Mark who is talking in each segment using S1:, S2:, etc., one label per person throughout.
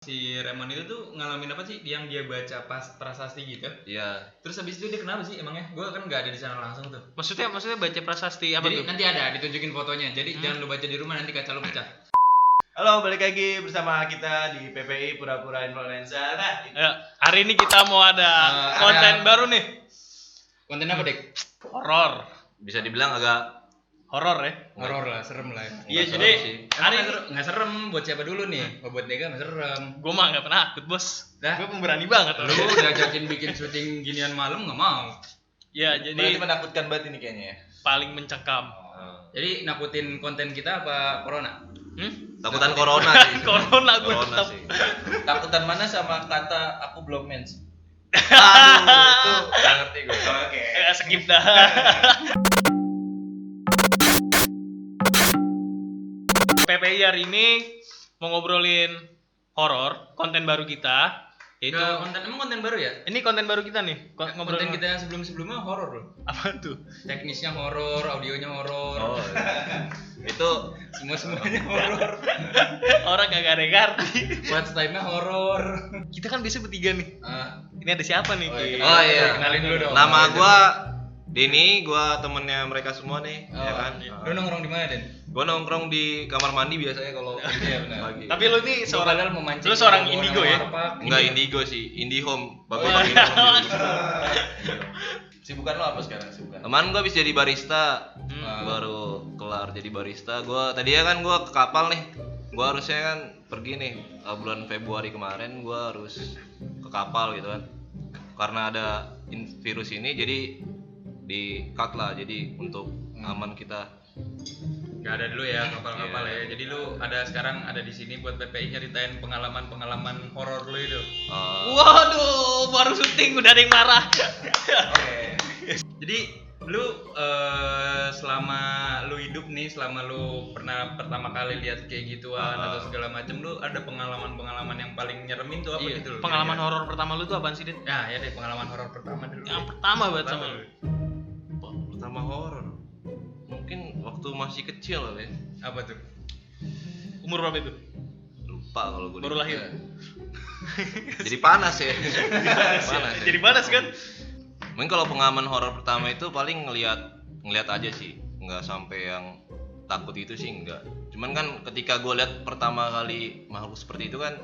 S1: Si Raymond itu tuh ngalamin apa sih yang dia baca pas prasasti gitu?
S2: Iya.
S1: Terus habis itu dia kenapa sih emangnya? Gue kan nggak ada di sana langsung tuh.
S3: Maksudnya baca prasasti apa
S1: Jadi
S3: tuh?
S1: nanti ada ditunjukin fotonya. Jadi jangan lu baca di rumah, nanti kaca lu pecah.
S4: Halo, balik lagi bersama kita di PPI Pura-Pura Influencer. Nah,
S3: Ya, hari ini kita mau ada konten baru nih.
S1: Konten apa, Dek?
S3: Horor.
S2: Bisa dibilang agak
S3: Horor ya.
S1: Horor lah, serem lah.
S3: Iya,
S2: serem
S3: jadi
S2: sih.
S1: Hari nggak serem buat siapa dulu nih? Buat Dega nggak serem.
S3: gue mah nggak pernah akut, Bos.
S1: Dah.
S3: Gue pemberani banget.
S1: Lu udah ajakin bikin syuting ginian malam nggak mau.
S3: Ya,
S4: berarti
S3: jadi
S4: menakutkan banget ini kayaknya ya.
S3: paling mencekam.
S1: Jadi nakutin konten kita apa corona?
S2: Takutan corona sih.
S3: Corona gue
S2: Corona
S3: tetap.
S2: sih.
S4: Takutan mana sama kata aku belum mens?
S2: Aduh, itu nggak ngerti gue.
S4: Oke.
S3: Skip dah. PPI hari ini mau ngobrolin horor, konten baru kita. Yaitu
S1: Emang konten baru ya?
S3: ini konten baru kita nih.
S1: Konten
S3: Ngobrolin
S1: kita yang sebelum-sebelumnya horor loh.
S3: apa tuh?
S1: Teknisnya horor, audionya horor.
S2: Oh, itu
S1: Semuanya horor.
S3: Orang kagak ada yang ngerti.
S1: Watch time-nya horor.
S3: Kita kan biasa bertiga nih. Ini ada siapa nih? Ki?
S2: Oh iya.
S1: Kenalin dulu dong.
S2: Nama gua Denny, gua temennya mereka semua nih, ya kan.
S1: Lu nongkrong di mana, Den?
S2: Gua nongkrong di kamar mandi biasanya kalau
S4: Iya benar.
S2: pagi.
S3: Tapi lu nih seorang
S1: Padahal mau mancing.
S3: lu seorang
S1: bawa
S3: indigo
S1: orang
S3: ya?
S1: warpak.
S2: Enggak Indigo sih, Indihome.
S3: Oh,
S2: Bagus
S4: Sibukan lo apa sekarang? Sibukan.
S2: Teman gua habis jadi barista.
S3: Hmm.
S2: Baru kelar jadi barista. Gua tadinya kan gua ke kapal nih. Gua harusnya kan pergi nih bulan Februari kemarin gua harus ke kapal gitu kan. Karena ada virus ini jadi di cut lah, jadi untuk aman kita.
S1: Nggak ada dulu ya kapal-kapal
S2: Iya.
S1: ya. Jadi lu ada sekarang ada di sini buat PPI nyeritain pengalaman horor lu itu.
S3: Waduh, baru syuting udah ada yang marah.
S4: Oke.
S1: Jadi lu selama lu hidup nih, selama lu pernah pertama kali lihat kayak gituan atau segala macem, lu ada pengalaman-pengalaman yang paling nyeremin tuh apa
S3: Iya,
S1: gitu loh?
S3: pengalaman horor pertama lu tuh apaan sih, Dit?
S1: Ya deh pengalaman horor pertama dulu.
S3: Yang pertama banget sama
S1: Pertama
S3: lu.
S2: Pertama horor. Mungkin waktu masih kecil ya.
S1: Apa tuh?
S3: Umur berapa itu?
S2: Lupa kalau gue.
S3: Baru lahir.
S2: Jadi panas ya. Panas ya.
S3: Jadi panas kan?
S2: Mungkin kalau pengalaman horor pertama itu paling ngelihat aja sih, nggak sampai yang takut itu sih enggak. Cuman kan ketika gue lihat pertama kali makhluk seperti itu kan,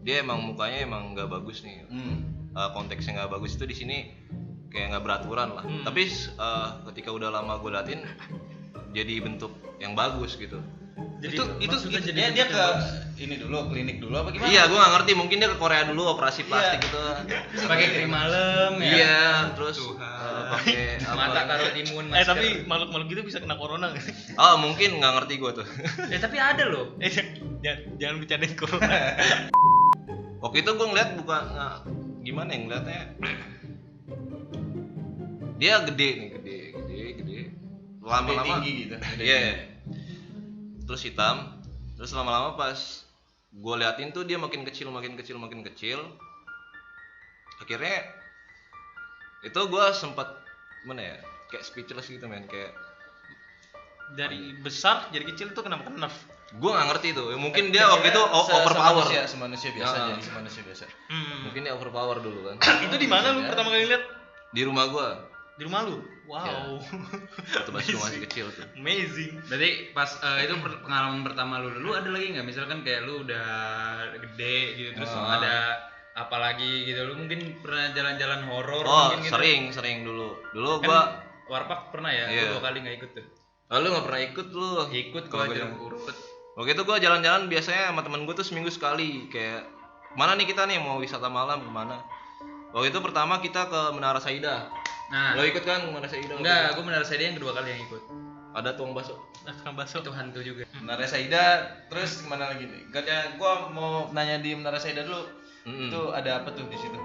S2: dia emang mukanya emang nggak bagus nih. Konteksnya nggak bagus itu di sini kayak nggak beraturan lah. Tapi ketika udah lama gue liatin, jadi bentuk yang bagus gitu.
S1: Jadi
S3: Itu
S4: Dia ke ini dulu, klinik dulu apa gimana?
S2: Iya, gue nggak ngerti. Mungkin dia ke Korea dulu operasi plastik gitu.
S1: pakai krim malam ya.
S2: Iya, terus
S1: Tuhan.
S2: pakai
S1: Mata
S2: apa?
S1: taruh timun masker.
S3: tapi makhluk-makhluk gitu bisa kena corona nggak?
S2: Oh, mungkin nggak ngerti gue tuh.
S1: tapi ada loh.
S3: Jangan bercandain corona.
S2: Waktu itu gue ngeliat bukan gimana ya ngeliatnya, dia gede nih, gede. Lama-lama
S4: tinggi gitu.
S2: Iya. Terus hitam. Terus lama-lama pas gue liatin tuh dia makin kecil. Akhirnya itu gue sempat mana ya, kayak speechless gitu men, kayak
S3: Dari besar jadi kecil tuh kenapa nerf?
S2: gue nggak ngerti tuh. Mungkin dia waktu itu overpower.
S4: Semanusia biasa
S2: Ah.
S4: jadi semanusia biasa.
S2: Mungkin dia overpower dulu kan.
S3: Itu di mana lu pertama kali lihat?
S2: Di rumah gue.
S3: Di rumah lu. Wow.
S2: Waktu masih kecil tuh.
S3: Amazing.
S1: Berarti pas itu pengalaman pertama lu ada lagi nggak? Misalkan kayak lu udah gede gitu, terus ada apa lagi gitu? Lu mungkin pernah jalan-jalan horor
S2: Oh,
S1: mungkin gitu?
S2: sering dulu. Dulu
S1: Kan
S2: gua
S1: warpak pernah ya?
S2: Iya.
S1: Gua 2 kali nggak ikut tuh.
S2: lalu nggak pernah ikut lu.
S1: Ikut
S2: Kalau
S1: gua
S2: gua
S1: jalan urut.
S2: Waktu itu gua jalan-jalan biasanya sama temen gua tuh seminggu sekali, kayak mana nih kita nih mau wisata malam kemana. Waktu itu pertama kita ke Menara Saida.
S1: Nah,
S2: Lo ikut kan ke Menara Saida?
S1: enggak, gua benar saya yang kedua kali yang ikut.
S2: Ada tuang bakso.
S3: Tukang bakso.
S1: Itu hantu juga.
S4: Menara Saida, terus kemana lagi nih? Katanya gua mau nanya di Menara Saida dulu. Itu ada apa tuh di situ?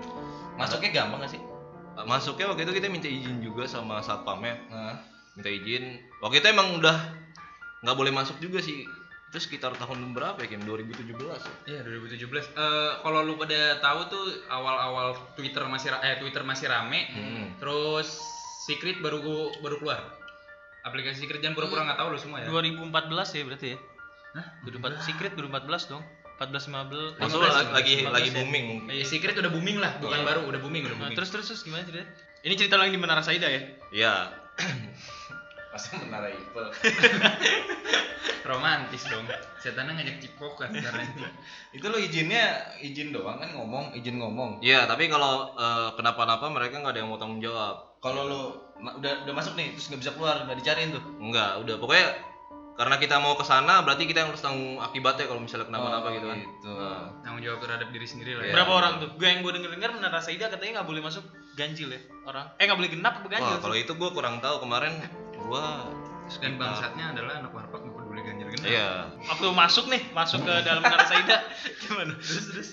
S4: Masuknya gampang gak sih?
S2: Masuknya waktu itu kita minta izin juga sama satpamnya.
S4: Nah,
S2: Minta izin. Waktu itu emang udah nggak boleh masuk juga sih. Itu sekitar tahun berapa ya, Kim? 2017 ya?
S1: Iya, 2017. Kalau lu pada tahu tuh awal-awal Twitter masih rame. Terus Secret baru keluar. Aplikasi Secret, jangan pura-pura nggak tahu lu semua ya.
S3: 2014 ya berarti ya?
S1: Hah?
S3: 2014 Secret 2014 dong. 14 15.
S2: Maksudnya lagi
S3: 15 ya?
S2: booming mungkin.
S1: Secret udah booming lah, bukan
S3: Iya.
S1: baru, udah booming.
S3: Nah, terus gimana ceritanya? Ini cerita lo yang di Menara Saida ya?
S2: Iya.
S4: Masa menara Eiffel.
S1: Romantis dong. Setannya ngajak cipokan caranya.
S4: Itu lo izin doang kan izin ngomong.
S2: Iya, tapi kalau kenapa-napa mereka nggak ada yang mau tanggung jawab.
S4: Kalau lo udah masuk nih terus nggak bisa keluar, nggak dicariin tuh.
S2: Enggak, udah pokoknya karena kita mau ke sana berarti kita yang harus tanggung akibatnya kalau misalnya kenapa-napa gitu kan.
S4: Gitu.
S2: Nah,
S1: Tanggung jawab terhadap diri sendiri lah.
S2: Iya.
S3: Berapa orang tuh? Yang gue denger Menara Saida katanya nggak boleh masuk ganjil ya orang. Nggak boleh genap apa ganjil?
S2: wah, kalau itu gua kurang tahu kemarin gua
S1: Dan
S2: sekitar-
S1: bangsatnya adalah anak warpak nggak peduli ganjil genap.
S2: Iya.
S3: Waktu masuk ke dalam Menara Saida gimana? Terus.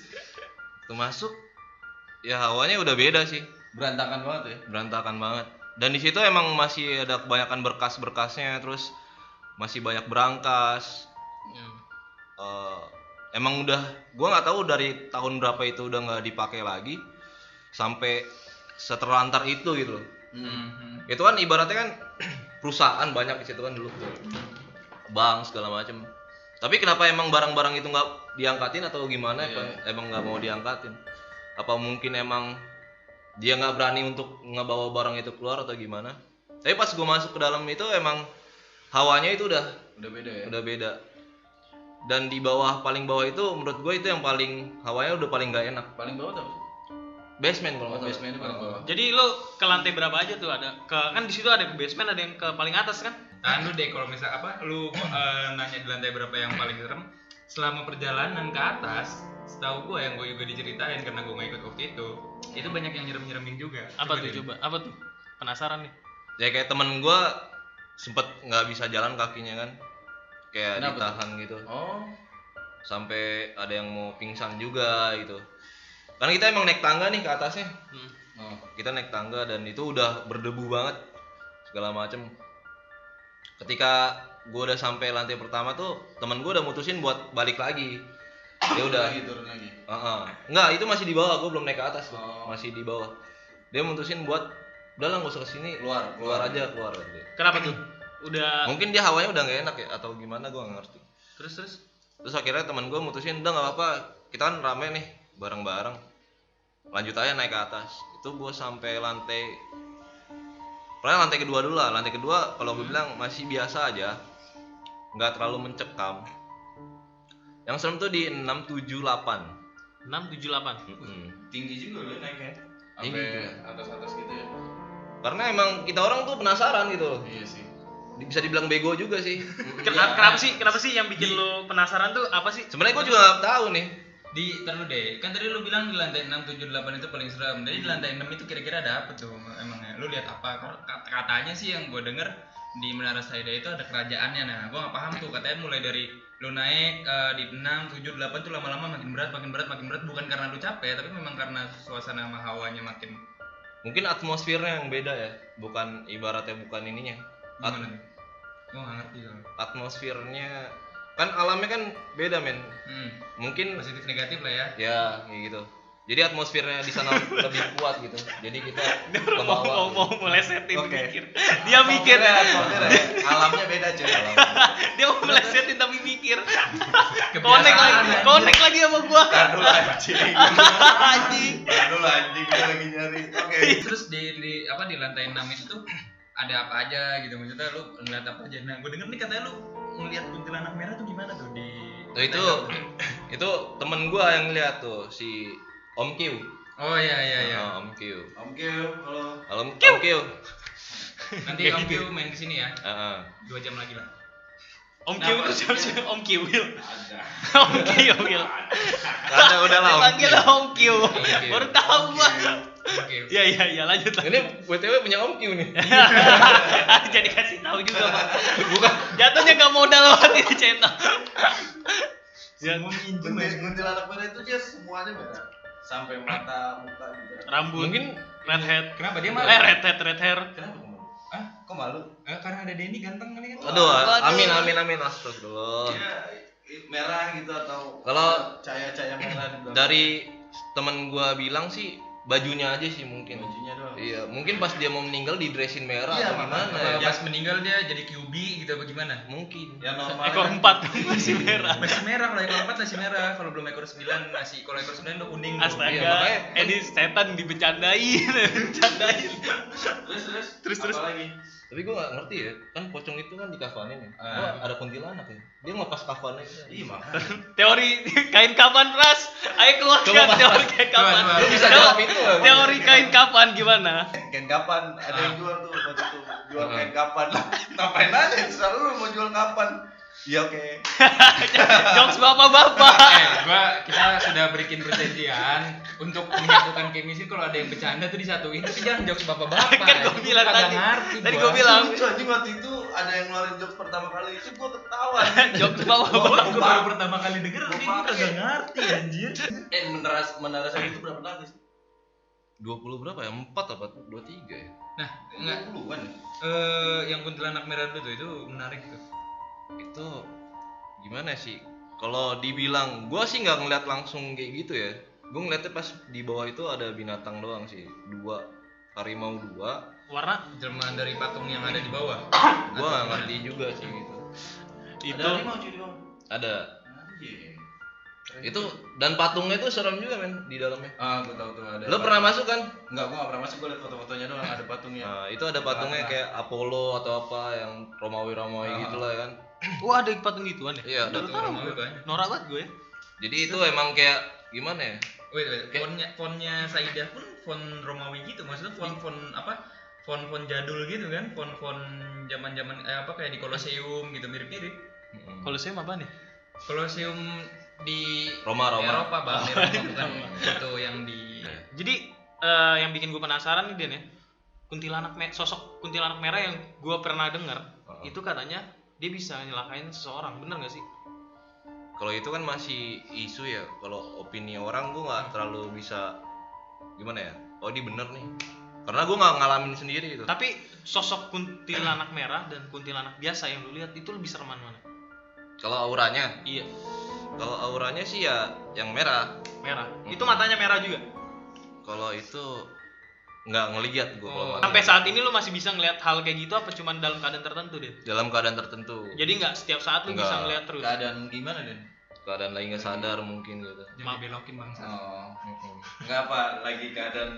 S2: Waktu masuk ya hawanya udah beda sih.
S4: Berantakan banget ya.
S2: Berantakan banget. Dan di situ emang masih ada kebanyakan berkas-berkasnya, terus masih banyak berangkas. Emang udah gua nggak tahu dari tahun berapa itu udah nggak dipakai lagi sampai seterlantar itu gitu loh. Itu kan ibaratnya kan perusahaan banyak di situ kan dulu, bank segala macem. Tapi kenapa emang barang-barang itu nggak diangkatin atau gimana? Emang nggak mau diangkatin? Apa mungkin emang dia nggak berani untuk ngebawa barang itu keluar atau gimana? Tapi pas gue masuk ke dalam itu emang hawanya itu udah
S4: Beda ya.
S2: udah beda. Dan di paling bawah itu menurut gue itu yang paling hawanya udah paling nggak enak.
S4: Paling bawah tuh.
S2: Basement kalau nggak salah.
S4: Basement itu paling bawah.
S3: Jadi lo ke lantai berapa aja tuh ada? Kan di situ ada ke basement, ada yang ke paling atas kan?
S1: Tahan lu deh kalau misal lu nanya di lantai berapa yang paling serem. Selama perjalanan ke atas, setahu gue yang gue juga diceritain karena gue nggak ikut waktu itu banyak yang nyerem-nyeremin juga.
S3: Apa tuh
S1: deh.
S3: coba? Apa tuh? Penasaran nih.
S2: Ya kayak temen gue sempet nggak bisa jalan kakinya kan, kayak
S4: Kenapa
S2: ditahan gitu.
S4: Oh.
S2: Sampai ada yang mau pingsan juga gitu. Karena kita emang naik tangga nih ke atasnya.
S4: Oh.
S2: Kita naik tangga dan itu udah berdebu banget segala macem. Ketika gue udah sampai lantai pertama tuh temen gue udah mutusin buat balik lagi. Dia udah
S4: turun lagi.
S2: Enggak, itu masih di bawah, gue belum naik ke atas tuh.
S4: Oh.
S2: Masih di bawah. Dia mutusin buat udah lah nggak usah kesini, keluar aja keluar dia.
S3: Kenapa tuh? Udah.
S2: Mungkin dia hawanya udah nggak enak ya atau gimana, gue nggak ngerti.
S3: Terus.
S2: Akhirnya teman gue mutusin udah nggak apa-apa, kita kan rame nih bareng-bareng, lanjut aja naik ke atas. Itu gue sampai lantai kedua dulu lah. Lantai kedua kalau gue bilang masih biasa aja, nggak terlalu mencekam. Yang serem tuh di 678.
S3: 678.
S4: Tinggi juga lo naiknya.
S2: Tinggi
S4: Sampai
S2: juga.
S4: atas-atas gitu ya.
S2: Karena emang kita orang tuh penasaran gitu.
S4: Iya sih.
S2: Bisa dibilang bego juga sih.
S3: Kenapa sih yang bikin lo penasaran tuh apa sih?
S2: Sebenarnya gue juga nggak tahu nih.
S1: Taruh deh, kan tadi lu bilang di lantai 6, 7, 8 itu paling serem. Jadi di lantai 6 itu kira-kira ada apa tuh emangnya? Lu lihat apa? Katanya sih yang gue denger di Menara Saida itu ada kerajaannya. Nah, gue nggak paham tuh. Katanya mulai dari lu naik di 6, 7, 8 tuh lama-lama makin berat. Bukan karena lu capek, tapi memang karena suasana sama hawanya makin.
S2: Mungkin atmosfernya yang beda ya, bukan ibaratnya bukan ininya.
S1: Gimana nih? Gue nggak ngerti soalnya.
S2: Atmosfernya kan alamnya kan beda men. Mungkin
S1: Positif negatif lah ya.
S2: ya kayak gitu. Jadi atmosfernya di sana lebih kuat gitu. Jadi kita ke
S3: mau
S2: bawah.
S3: melesetin
S4: Oke.
S3: mikir. Dia mikir.
S4: Alamnya beda cuy.
S3: Dia mau melesetin tapi mikir.
S1: Kebiasaan.
S3: Konek lagi sama gua.
S4: Dulu anjing.
S3: Anjing.
S4: Dulu anjing gua lagi nyari. Oke.
S1: Terus di lantai 6 itu tuh ada apa aja gitu, maksudnya lu ngeliat apa aja. Nah, gue denger nih katanya lu ngeliat kuntilanak merah tuh gimana tuh di
S2: Tuh itu temen gua yang lihat tuh si Om Q.
S1: Oh iya.
S2: Om Q.
S4: Oke, kalau
S2: Om Q.
S1: Nanti Om Q main kesini ya. 2 jam lagi lah.
S3: Om Kiw itu siapa sih? Om Kiwil.
S4: ada.
S3: Om Kiwil.
S2: Karena udah lah Om Q.
S3: Panggil Om Kiw.
S1: Kiw.
S3: Baru tahu gua.
S1: Oke.
S3: Iya lanjut lah.
S2: Ini BTW punya Om Q nih.
S3: Jadi kasih tahu juga, Pak. Bukan. Jatuhnya enggak modal banget ini channel.
S1: Semua minjem ya.
S4: Kuntilanak merah itu dia semuanya merah. Sampai mata, muka juga.
S3: Rambut.
S2: Mungkin
S3: red head.
S1: Kenapa dia malu?
S3: Red hair.
S4: Kenapa kamu?
S1: Hah?
S4: Kok malu?
S1: Karena ada Denny ganteng kali kan.
S2: aduh,
S3: Waduh.
S2: amin astagfirullah.
S4: Iya, merah gitu atau
S2: Kalau
S4: cahaya-cahaya merah di belakang.
S2: Dari temen gua bilang sih bajunya aja sih mungkin.
S4: Bajunya doang.
S2: Iya, mungkin pas dia mau meninggal di dressin merah
S4: Iya,
S2: atau gimana
S1: Kalau
S2: ya.
S1: pas meninggal dia jadi QB gitu apa gimana?
S2: Mungkin.
S4: Ya normal.
S3: Ekor 4 masih merah.
S1: Masih merah, kalau ekor 4 masih merah, kalau belum ekor 9 masih, kalau ekor 9 udah kuning. tuh.
S3: Astaga,
S2: Iya, makanya-
S3: ini setan dibecandain, bercandain.
S4: Terus apa lagi?
S2: Tapi gue gak ngerti ya, kan pocong itu kan dikafanin ya. Kok ada kuntilanak ya? Dia ngelepas kafannya gitu.
S4: Iya makanya.
S3: Teori kain kapan, Pras? Ayo keluarkan
S2: Coba, Mas.
S3: teori kain kapan.
S1: Coba.
S2: Lu bisa
S3: Coba,
S2: jawab itu nggak?
S3: teori kain kapan gimana?
S4: Kain kapan? Ada yang jual tuh waktu itu. Jual kain kapan. Ngapain aja? Terserah lu mau jual kapan. Iya oke.
S3: Jokes bapak-bapak.
S1: Kita sudah berikin perjanjian untuk menyatukan chemistry. Kalau ada yang bercanda tuh disatuin, tapi jangan jokes bapak-bapak.
S3: Kan gua bilang
S1: Kagak
S3: tadi.
S1: ngerti
S3: Tadi
S1: gua.
S3: gua bilang.
S4: Lucu anjing waktu itu ada yang ngeluarin jokes pertama kali itu gua ketawa.
S3: Jokes
S1: Gua
S3: bapak-bapak.
S1: juga baru pertama kali denger, tapi gua
S4: pakai.
S1: kagak ngerti anjir.
S4: Menara saya itu berapa nangis?
S2: 20 berapa ya? 4 apa? 23 ya?
S1: Nah, enggak.
S4: 20-an.
S1: Yang kuntilanak merah dulu tuh itu menarik tuh.
S2: Itu gimana sih? Kalau dibilang, gua sih nggak ngeliat langsung kayak gitu ya. Gua ngeliatnya pas di bawah itu ada binatang doang sih. 2 harimau 2.
S3: Warna
S1: Jelmaan dari patung yang ada di bawah.
S2: Gua nggak ngerti juga sih gitu.
S3: itu
S4: Ada harimau cuy di bawah.
S2: Ada.
S4: Anjir.
S2: Itu dan patungnya itu serem juga men di dalamnya.
S4: Ah, gua tahu tuh ada.
S2: Lo pernah masuk kan?
S4: Enggak, gua enggak pernah masuk. Gua liat foto-fotonya doang ada patungnya.
S2: Nah, itu ada patungnya kayak Apollo atau apa yang Romawi-Romawi gitu lah kan.
S3: wah, ada patung gituan ya?
S2: Iya, ada.
S1: Patung Romawi banyak.
S3: Norak banget gue.
S2: Jadi itu emang kayak gimana ya?
S1: Wait, fontnya Saidah pun font Romawi gitu, maksudnya font apa? Font jadul gitu kan, font zaman-zaman apa kayak di Colosseum gitu mirip-mirip.
S3: Kalau saya apa nih?
S1: Colosseum di
S2: Roma.
S1: Eropa bang, di Eropa bukan itu yang di.
S3: Jadi yang bikin gue penasaran nih Den ya, sosok kuntilanak merah yang gue pernah dengar itu katanya dia bisa nyelakain seseorang, bener nggak sih?
S2: Kalau itu kan masih isu ya. Kalau opini orang gua nggak terlalu bisa gimana ya? Oh ini bener nih. Karena gua nggak ngalamin sendiri itu.
S3: Tapi sosok kuntilanak merah dan kuntilanak biasa yang lu lihat itu lebih sereman mana?
S2: Kalau auranya,
S3: Iya,
S2: kalau auranya sih ya yang merah.
S3: merah. Itu matanya merah juga.
S2: Kalau itu nggak ngelihat gua kalau mata.
S3: Sampai saat ini lu masih bisa ngelihat hal kayak gitu apa cuman dalam keadaan tertentu deh?
S2: Dalam keadaan tertentu.
S3: Jadi nggak setiap saat lu
S2: Nggak.
S3: bisa ngelihat terus.
S4: Keadaan gimana, Den?
S2: Keadaan lagi nggak sadar mungkin gitu.
S1: Jangan belokin bangsa.
S4: Oh. Enggak apa, lagi keadaan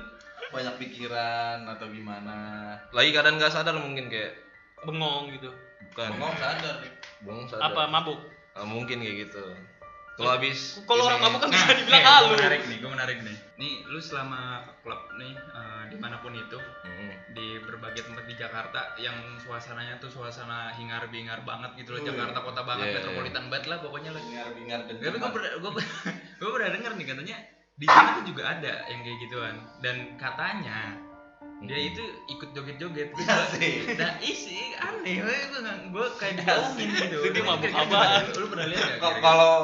S4: banyak pikiran atau gimana.
S2: Lagi keadaan nggak sadar mungkin kayak
S3: Bengong gitu.
S2: bukan.
S4: Ngomong sadar.
S2: Bengong sadar.
S3: Apa mabuk?
S2: Ah, mungkin kayak gitu. Kalau habis
S3: Kalau orang
S2: ini-
S3: mabuk kan bisa dibilang
S1: gue
S3: halu.
S1: menarik nih. Nih, lu selama ke klub nih dimanapun itu, di berbagai tempat di Jakarta yang suasananya tuh suasana hingar-bingar banget gitu loh. Jakarta kota banget,
S2: Iya,
S1: metropolitan banget lah pokoknya lah.
S4: Bingar-bingar dan
S1: Tapi gue pernah denger nih katanya di sana tuh juga ada yang kayak gituan, dan katanya dia itu ikut joget-joget gitu.
S4: Asik.
S1: Nah isi aneh, gue kayak dibohongin gitu.
S3: Itu dia mabuk
S1: Kira-kira
S3: apaan?
S1: Lu pernah lihat gak?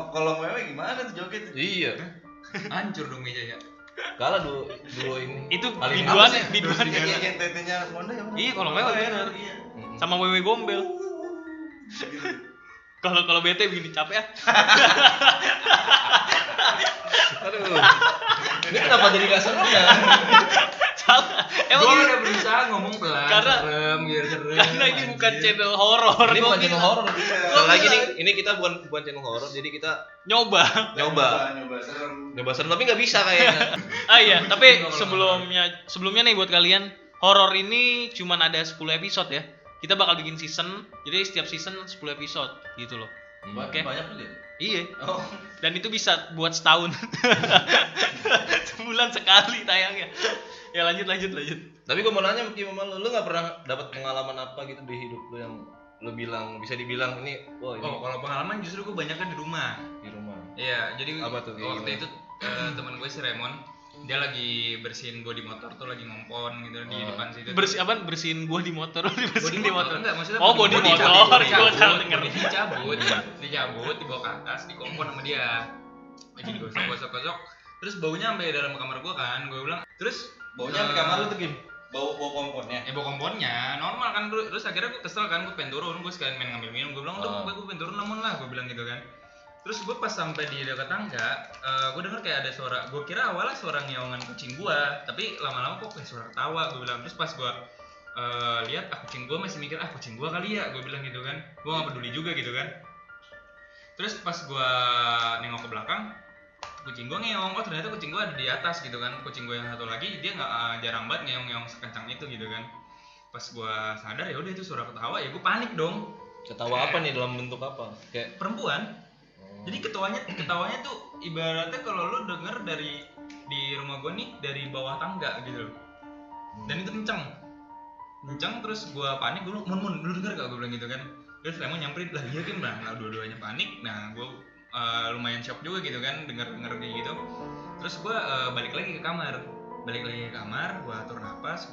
S4: Kalau mewek gimana tuh joget?
S2: Iya.
S1: Hancur dong mejanya.
S2: Kalah duo ini.
S3: Itu
S2: Paling
S3: biduan,
S2: apa sih?
S3: biduan.
S4: Yang tetenya Honda ya.
S3: Iya, kalau mewek bener.
S4: Iya.
S3: Sama wewe gombel. Kalau bete begini capek ya.
S2: Aduh. Ini kenapa jadi gak seru ya?
S3: Salah. Emang
S1: Gue
S3: ini
S1: udah berusaha ngomong pelan,
S3: Karena-
S1: serem, biar serem.
S3: karena ini bukan
S1: anjir.
S3: channel horor.
S2: Ini
S3: Gua
S2: bukan channel
S3: bilang.
S2: horor. Sekali lagi nih, ini kita bukan channel horor, jadi kita
S3: Nyoba.
S2: nyoba
S4: Nyoba serem.
S2: tapi nggak bisa kayaknya.
S3: Ah iya, tapi
S1: Kalau
S3: sebelumnya nih buat kalian, horor ini cuman ada 10 episode ya. Kita bakal bikin season, jadi setiap season 10 episode gitu loh. Oke.
S4: Banyak tuh dia.
S3: Iya.
S4: Oh.
S3: Dan itu bisa buat setahun. Sebulan sekali tayangnya. Ya lanjut.
S2: Tapi gue mau nanya sama lu nggak pernah dapat pengalaman apa gitu di hidup lu yang lu bilang bisa dibilang ini, wah ini
S1: Oh, kalau pengalaman justru gue banyaknya di rumah.
S2: di rumah.
S1: Iya, jadi
S2: Apa tuh, kayak
S1: waktu
S2: gimana?
S1: itu teman gue si Raymond, dia lagi bersihin bodi motor tuh, lagi ngompon gitu di
S2: Oh.
S1: depan situ.
S3: Bersihin gua di motor, dibersihin di motor.
S1: Enggak, maksudnya
S3: Oh, bodi motor. Gua salah denger.
S1: Dicabut, dibawa ke atas, dikompon sama dia. Lagi digosok-gosok. Terus baunya sampai dalam kamar gua kan, gue bilang. Terus
S4: Baunya sampai kamar lu tuh Kim. Bau kompornya.
S1: bawa kompornya normal kan, terus akhirnya gue kesel kan, gue pengen turun, gue sekalian main ngambil minum, gue bilang udah gue pengen turun namun lah, gue bilang gitu kan. Terus gue pas sampai di dekat tangga, gue denger kayak ada suara. Gue kira awalnya suara ngeongan kucing gue, tapi lama-lama kok kayak suara ketawa. Gue bilang, terus pas gue lihat kucing gue masih mikir kucing gue kali ya, gue bilang gitu kan. Gue nggak peduli juga gitu kan. Terus pas gue nengok ke belakang, kucing gue ngeong. Oh ternyata kucing gue ada di atas gitu kan. Kucing gue yang satu lagi dia nggak jarang banget ngeong-ngeong sekencang itu gitu kan. Pas gue sadar ya udah itu suara ketawa, ya gue panik dong.
S2: Ketawa apa nih, dalam bentuk apa? Kayak
S1: Perempuan. Jadi ketawanya tuh ibaratnya kalau lu denger dari di rumah gue nih dari bawah tangga gitu loh. Dan itu kenceng terus gue panik. Gue mun lu denger gak, gue bilang gitu kan. Terus Lemon nyamperin, lah iya kan. Nah dua-duanya panik. Nah gue lumayan shock juga gitu kan denger kayak gitu. Terus gue balik lagi ke kamar. Gue atur napas.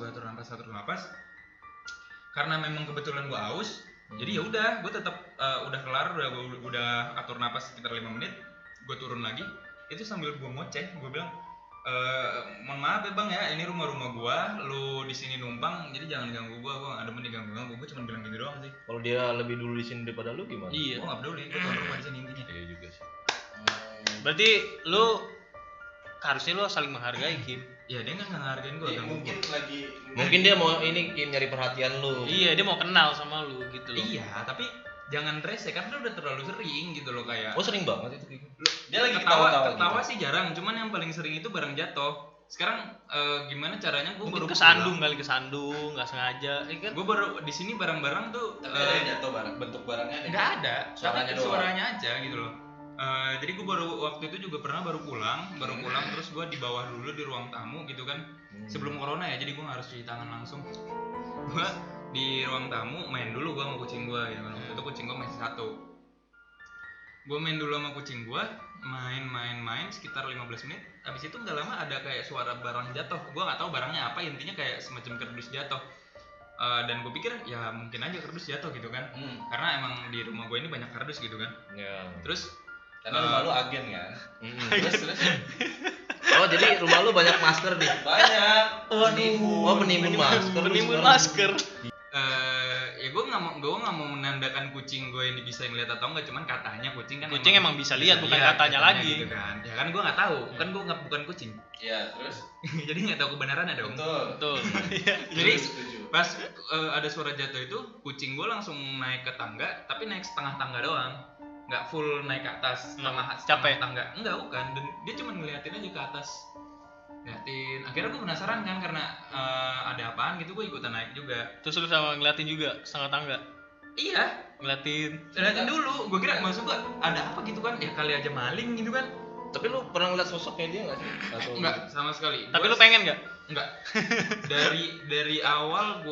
S1: Karena memang kebetulan gue aus, jadi ya udah, gue tetap udah kelar, udah atur napas sekitar 5 menit, gue turun lagi. Itu sambil gue ngoceh, gue bilang, mohon maaf ya bang ya, ini rumah gue, lu di sini numpang, jadi jangan ganggu gue nggak demen diganggu. Gue cuma bilang gitu doang sih.
S2: kalau dia lebih dulu di sini daripada lu gimana?
S1: Iya, gue nggak peduli, gue tuan rumah di sini intinya.
S2: Iya juga sih.
S3: Berarti lu harusnya lu saling menghargai, Kim.
S1: Ya dia nggak ngehargain gue, ganggu
S4: mungkin
S1: gue.
S2: Mungkin dia mau ini Kim, nyari perhatian lu.
S3: Iya, dia mau kenal sama lu gitu loh.
S1: Iya, tapi jangan rese karena udah terlalu sering gitu loh kayak.
S2: Oh sering banget itu Kim.
S4: Dia lagi
S1: ketawa
S4: ketawa
S1: sih jarang, cuman yang paling sering itu barang jatuh. Sekarang gimana caranya gue
S3: Mungkin
S1: baru
S3: kesandung kali, nggak sengaja. Kan?
S1: Gue baru di sini barang-barang tuh
S4: tapi ada yang jatuh bentuk barangnya
S1: nggak ada,
S4: Suaranya
S1: tapi
S4: doang.
S1: suaranya aja gitu loh. Jadi gue waktu itu juga pernah baru pulang terus gue di bawah dulu di ruang tamu gitu kan. Sebelum corona ya, jadi gue nggak harus cuci tangan langsung. Gue di ruang tamu main dulu gue sama kucing gue gitu kan. Waktu itu kucing gue masih satu. Gue main dulu sama kucing gue, main sekitar 15 menit. Habis itu nggak lama ada kayak suara barang jatuh. Gue nggak tahu barangnya apa, intinya kayak semacam kardus jatuh. Dan gue pikir ya mungkin aja kardus jatuh gitu kan. Karena emang di rumah gue ini banyak kardus gitu kan.
S2: Ya.
S1: Terus
S4: karena rumah lu agen kan. Terus
S2: Oh jadi rumah lu banyak masker nih.
S4: banyak.
S2: Oh penimbun masker.
S3: Penimbun masker.
S1: Ya gue nggak mau menandakan kucing gue ini bisa ngeliat atau enggak, cuman katanya kucing kan
S3: Kucing emang bisa lihat, bukan katanya lagi.
S1: gitu kan. Ya kan gue nggak tahu, kan gue bukan kucing.
S4: Iya, terus
S1: Jadi nggak tahu kebenarannya dong.
S4: betul.
S1: Jadi
S4: Setuju.
S1: pas ada suara jatuh itu, kucing gue langsung naik ke tangga, tapi naik setengah tangga doang, nggak full naik ke atas setengah
S3: capek.
S1: tangga. Enggak, bukan. Dan dia cuma ngeliatin aja ke atas. Liatin. Akhirnya gue penasaran kan karena ada apaan gitu, gue ikutan naik juga.
S3: Terus lu sama ngeliatin juga setengah tangga.
S1: Iya,
S3: Ngeliatin.
S1: liatin dulu. Gue kira maksud gue ada apa gitu kan? Ya kali aja maling gitu kan?
S2: Tapi lu pernah ngeliat sosoknya dia nggak sih? Atau
S1: Enggak, sama sekali.
S3: Tapi
S1: Gua
S3: lu pengen nggak?
S1: Enggak. Dari awal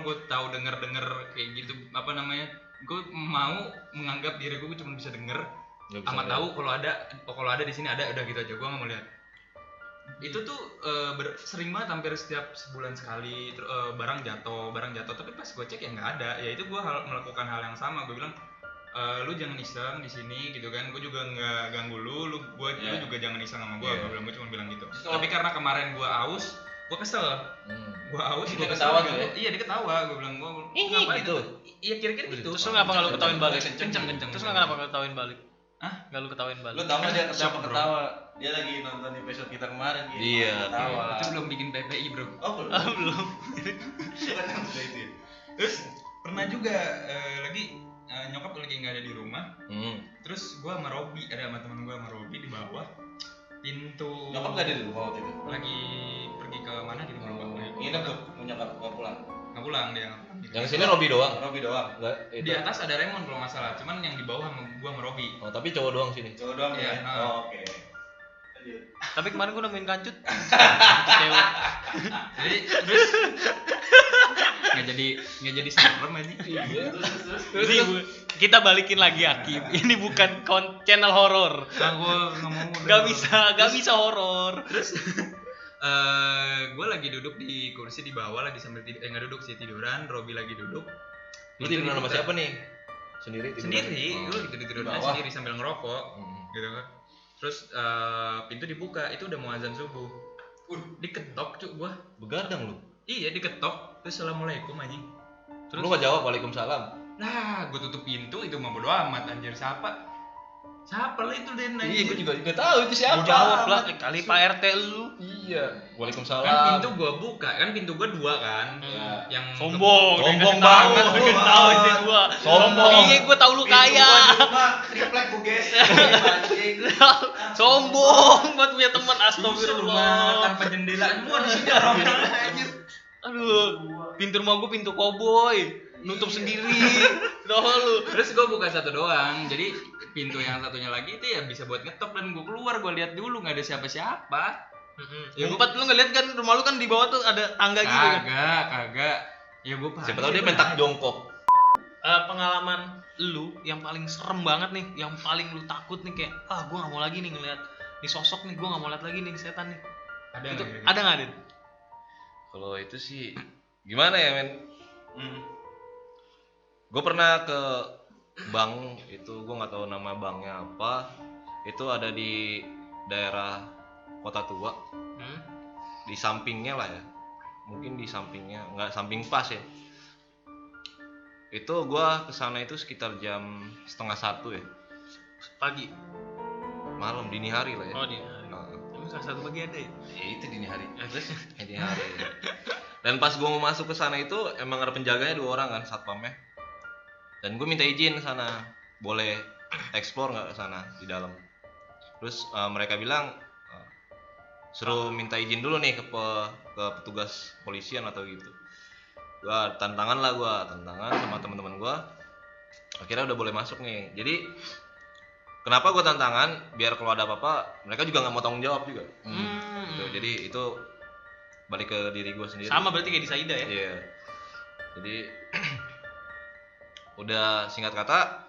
S1: gue tahu denger kayak gitu apa namanya? Gue mau menganggap diri gue cuma bisa denger,
S2: Nggak bisa
S1: sama
S2: ngeliat.
S1: tahu kalau ada di sini ada, udah gitu aja. Gue nggak mau lihat. Itu tuh sering banget, hampir setiap sebulan sekali barang jatuh. Tapi pas gue cek ya nggak ada. Ya itu gue melakukan hal yang sama. Gue bilang lu jangan iseng di sini gitu kan. Gue juga nggak ganggu lu juga jangan iseng sama gue. Gue cuma bilang gitu. Tapi karena kemarin gue aus, gue kesel. Gue aus,
S4: Dia
S1: gue
S4: ketawa tuh ya?
S1: Iya dia ketawa. Gue bilang gue ngapain
S2: gitu?
S1: Iya kira-kira gitu.
S3: Terus lu ngapa nggak lu ketawain balik?
S1: Kenceng.
S3: Terus lu kenapa nggak ketawain balik?
S1: Hah?
S3: Nggak lu ketawain balik?
S4: Lu tau gak dia
S1: Shock,
S4: kenapa
S1: bro.
S4: ketawa? Dia lagi nonton episode kita kemarin gitu.
S2: Iya.
S4: Ketawa.
S1: Itu belum bikin PPI bro.
S4: Oh belum.
S3: Belum.
S4: Bukan yang sudah itu. Ya?
S1: Terus pernah juga lagi nyokap lagi nggak ada di rumah. Terus gue sama Robi, ada sama temen gue sama Robi di bawah pintu.
S4: Nyokap gak ada di rumah waktu itu?
S1: Lagi pergi ke mana gitu lupa.
S4: Nginep tuh, nyokap gak pulang.
S1: Nggak pulang dia. Nggak pulang.
S2: Yang sini Robi doang.
S4: Robi doang.
S2: Enggak,
S1: Di atas ada Raymond kalau nggak salah, cuman yang di bawah sama gue sama Robi.
S2: Oh, tapi cowok doang sini.
S4: Cowok doang
S1: Iya,
S4: ya?
S1: ah.
S4: Oke. Lanjut.
S3: Tapi kemarin gua nemuin kancut. Cewek.
S1: Jadi terus nggak jadi serem aja.
S4: Terus.
S3: Ini kita balikin lagi Hakim. Ini bukan channel horor.
S1: Gue nggak mau.
S3: Gak bisa horor.
S1: Terus gue lagi duduk di kursi di bawah lagi sambil nggak duduk sih, tiduran. Robi lagi duduk.
S2: Lu tiduran sama siapa nih? Sendiri tiduran?
S1: Sendiri,
S2: Oh.
S1: gue gitu tiduran
S4: Di bawah.
S1: sendiri sambil ngerokok, gitu kan. Terus pintu dibuka, itu udah mau azan subuh. Diketok cuk gua.
S2: Begadang lu.
S1: Iya diketok. Terus assalamualaikum anjing.
S2: Lu gak jawab waalaikumsalam.
S1: Nah, gue tutup pintu itu mah bodo amat anjir siapa. Siapa lo itu Den?
S4: Iya, gue juga tahu itu siapa.
S3: Gua jawab lah, kali Pak RT lu.
S4: Iya. Waalaikumsalam.
S1: Kan pintu gua buka, kan pintu gua 2 kan. Yang
S3: Sombong
S4: Sombong banget lu.
S3: tahu itu gua.
S4: Sombong.
S3: Iya, gua tahu lu kaya.
S4: Triplek gue geser. Anjing.
S3: Sombong buat punya teman,
S1: rumah
S3: astagfirullah.
S1: tanpa jendela semua di sini orang anjir.
S3: Aduh, pintu rumah gua pintu koboi, nutup sendiri. Tahu lu.
S1: Terus gua buka satu doang. Jadi pintu yang satunya lagi itu ya bisa buat ngetok dan gua keluar, gua lihat dulu nggak ada siapa-siapa.
S3: Ya, Ngumpet lu ngeliat kan rumah lu kan di bawah tuh ada tangga gitu kan.
S1: Kagak. Ya gua
S2: Siapa tahu dia mentak jongkok.
S3: Pengalaman lu yang paling serem banget nih, yang paling lu takut nih kayak gua nggak mau lagi nih ngeliat nih sosok nih, gua nggak mau lihat lagi nih setan nih.
S1: Ada
S3: Itu
S1: nggak?
S3: ada nggak, Din?
S2: Kalau itu sih gimana ya, men? Gue pernah ke bank itu, gue nggak tahu nama banknya apa. Itu ada di daerah Kota Tua, di sampingnya lah ya. Mungkin di sampingnya, nggak samping pas ya. Itu gue kesana itu sekitar jam 12:30 ya,
S3: Pagi.
S2: malam dini hari lah ya.
S3: Oh, di hari.
S2: Nah,
S3: Emang kelas 1 pagi ada ya?
S4: Ya itu dini hari.
S3: Terus
S2: dini hari. Dan pas gue mau masuk ke sana itu emang ada penjaganya 2 orang kan, satpamnya. Dan gue minta izin ke sana, boleh explore nggak ke sana di dalam. Terus mereka bilang suruh minta izin dulu nih ke petugas polisian atau gitu. Gua tantangan sama teman-teman gua. Akhirnya udah boleh masuk nih. Jadi kenapa gua tantangan? Biar kalau ada apa-apa mereka juga nggak mau tanggung jawab juga. Gitu. Jadi itu balik ke diri gua sendiri.
S3: sama berarti kayak di Saida ya?
S2: Iya. Jadi udah singkat kata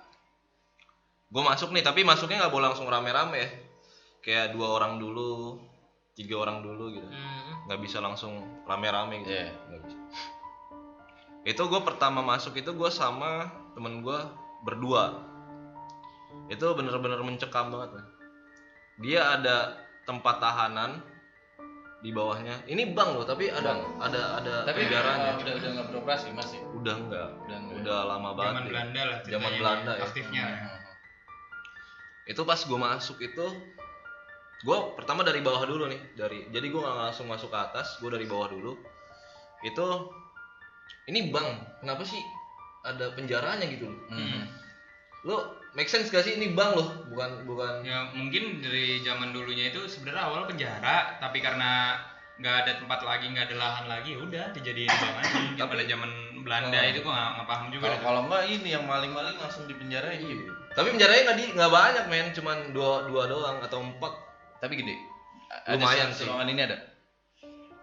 S2: gue masuk nih, tapi masuknya nggak boleh langsung rame-rame ya, kayak 2 orang dulu, 3 orang dulu gitu, nggak bisa langsung rame-rame gitu. Nggak bisa. Itu gue pertama masuk itu gue sama temen gue berdua, itu bener-bener mencekam banget man. Dia ada tempat tahanan di bawahnya, ini bank loh, tapi ada
S4: Tapi
S2: penjaranya.
S4: udah nggak beroperasi masih.
S2: Udah enggak, udah lama banget.
S1: Zaman
S2: ya.
S1: Belanda lah.
S2: Zaman
S1: ceritanya
S2: Belanda ya.
S1: aktifnya.
S2: Itu pas gue masuk itu, gue pertama dari bawah dulu nih, jadi gue nggak langsung masuk ke atas, gue dari bawah dulu. Itu ini bank, kenapa sih ada penjaranya gitu loh? Lo make sense gak sih ini bank loh, bukan?
S1: Ya mungkin dari zaman dulunya itu sebenarnya awal penjara, tapi karena nggak ada tempat lagi, nggak ada lahan lagi, udah dijadiin bank aja. Tapi pada zaman Belanda itu gua nggak paham juga.
S4: Kalau nggak ini yang maling-maling langsung dipenjarain gitu.
S2: Tapi penjaranya nggak banyak men, cuman dua doang atau 4.
S4: Tapi gede.
S2: Lumayan
S4: Ada
S2: sih.
S4: ruangan ini ada.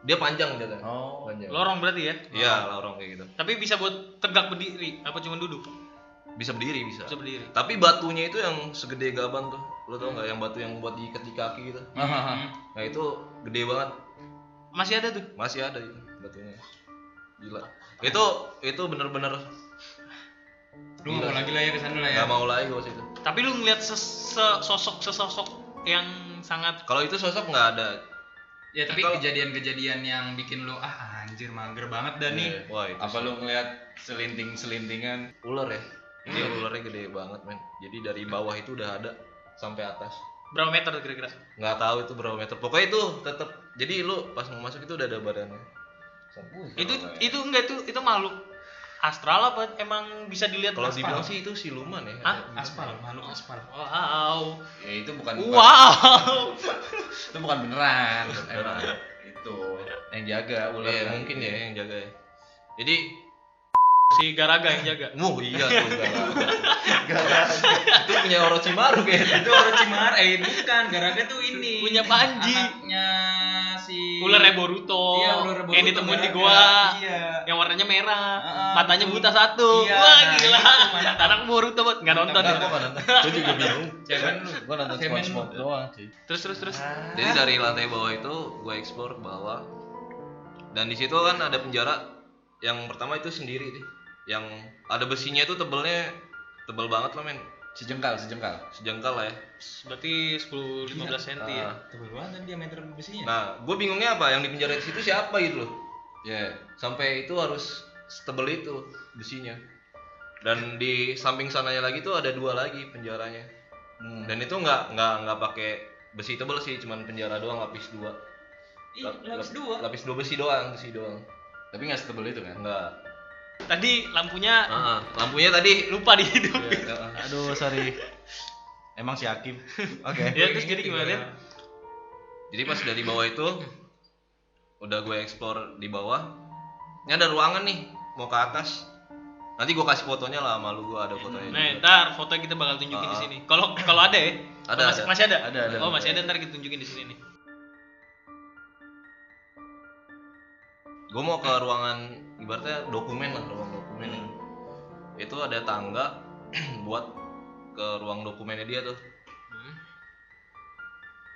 S2: Dia panjang dia kan?
S4: Oh.
S2: Panjang.
S3: Lorong berarti ya?
S2: Iya, lorong kayak gitu.
S3: Tapi bisa buat tegak berdiri apa cuma duduk?
S2: Bisa berdiri bisa.
S3: Bisa berdiri.
S2: Tapi batunya itu yang segede gaban tuh. Lo tau nggak yang batu yang buat diikat di kaki gitu? Nah itu gede banget.
S3: Masih ada tuh.
S2: Masih ada itu batunya. Gila. Itu bener-bener
S1: Lu nggak mau lagi lah ya kesana lah ya.
S2: nggak mau lagi gua situ.
S3: Tapi lu ngeliat sesosok yang sangat
S2: Kalau itu sosok nggak ada.
S1: Ya tapi
S2: Kalau-
S1: kejadian-kejadian yang bikin lu anjir mager banget dah nih.
S2: Wah itu
S4: Apa lu ngeliat selintingan?
S2: ular ya? Dia ularnya gede banget men. Jadi dari bawah itu udah ada sampai atas.
S3: berapa meter kira-kira?
S2: Nggak tahu itu berapa meter. Pokoknya itu tetap. Jadi lu pas mau masuk itu udah ada badannya.
S3: Itu enggak itu makhluk astral apa emang bisa dilihat
S2: Kalau
S3: aspal?
S2: dibilang sih itu siluman ya.
S3: Hah?
S1: Aspal, makhluk aspal.
S3: Wow.
S4: Ya itu bukan.
S3: Wow.
S4: Itu bukan beneran. Emang itu yang jaga ular.
S2: Iya
S4: kan.
S2: mungkin ya yang jaga ya. Jadi
S3: Si Garaga yang jaga.
S2: iya tuh itu punya Orochimaru kayaknya.
S1: Itu Orochimaru, bukan, Garaga tuh ini.
S3: Punya Panji.
S1: Anaknya si
S3: Ular Boruto.
S1: Iya, ular Boruto.
S3: Yang ditemuin di
S1: Garaga.
S3: gua.
S1: Iya.
S3: Yang warnanya merah.
S1: Heeh,
S3: Matanya
S1: betul.
S3: buta satu.
S1: Iya,
S3: Wah,
S1: nah,
S3: gila.
S1: itu mantap.
S3: Anak Boruto banget. Enggak nonton
S4: Enggak,
S3: ya.
S4: gua nggak nonton.
S2: Gue juga bingung.
S1: Cemen lu.
S4: Gua nonton
S1: Cemen
S4: SpongeBob
S1: lu.
S4: doang sih.
S3: Terus.
S2: Jadi dari lantai bawah itu gue explore ke bawah. Dan di situ kan ada penjara yang pertama itu sendiri nih. Yang ada besinya itu tebel banget lah men.
S4: Sejengkal.
S2: Sejengkal lah ya.
S3: Berarti 10-15 cm ya.
S1: Tebel banget kan diameter besinya.
S2: Nah, gue bingungnya apa? Yang di penjara di situ siapa gitu loh.
S4: Ya.
S2: Sampai itu harus setebel itu besinya. Dan di samping sananya lagi tuh ada 2 lagi penjaranya. Dan itu nggak pakai besi tebel sih, cuman penjara doang lapis 2. Lapis 2 besi doang.
S4: Tapi nggak setebel itu kan?
S2: Enggak.
S3: Tadi lampunya
S2: Lampunya tadi
S3: lupa dihidupin.
S2: Iya,
S4: Aduh, sorry. Emang si Hakim. Oke.
S3: Ya terus jadi gimana?
S2: Jadi pas udah di bawah itu udah gue explore di bawah. Ini ada ruangan nih, mau ke atas. Nanti gue kasih fotonya lah, malu gue ada fotonya.
S3: Nah,
S2: juga.
S3: ntar foto kita bakal tunjukin di sini. Kalau ada ya?
S2: Ada.
S3: Masih ada?
S4: Ada.
S3: Oh, masih ada, ntar kita tunjukin di sini nih.
S2: Gue mau ke ruangan ibaratnya dokumen lah, ruang dokumen. Itu ada tangga buat ke ruang dokumennya dia tuh.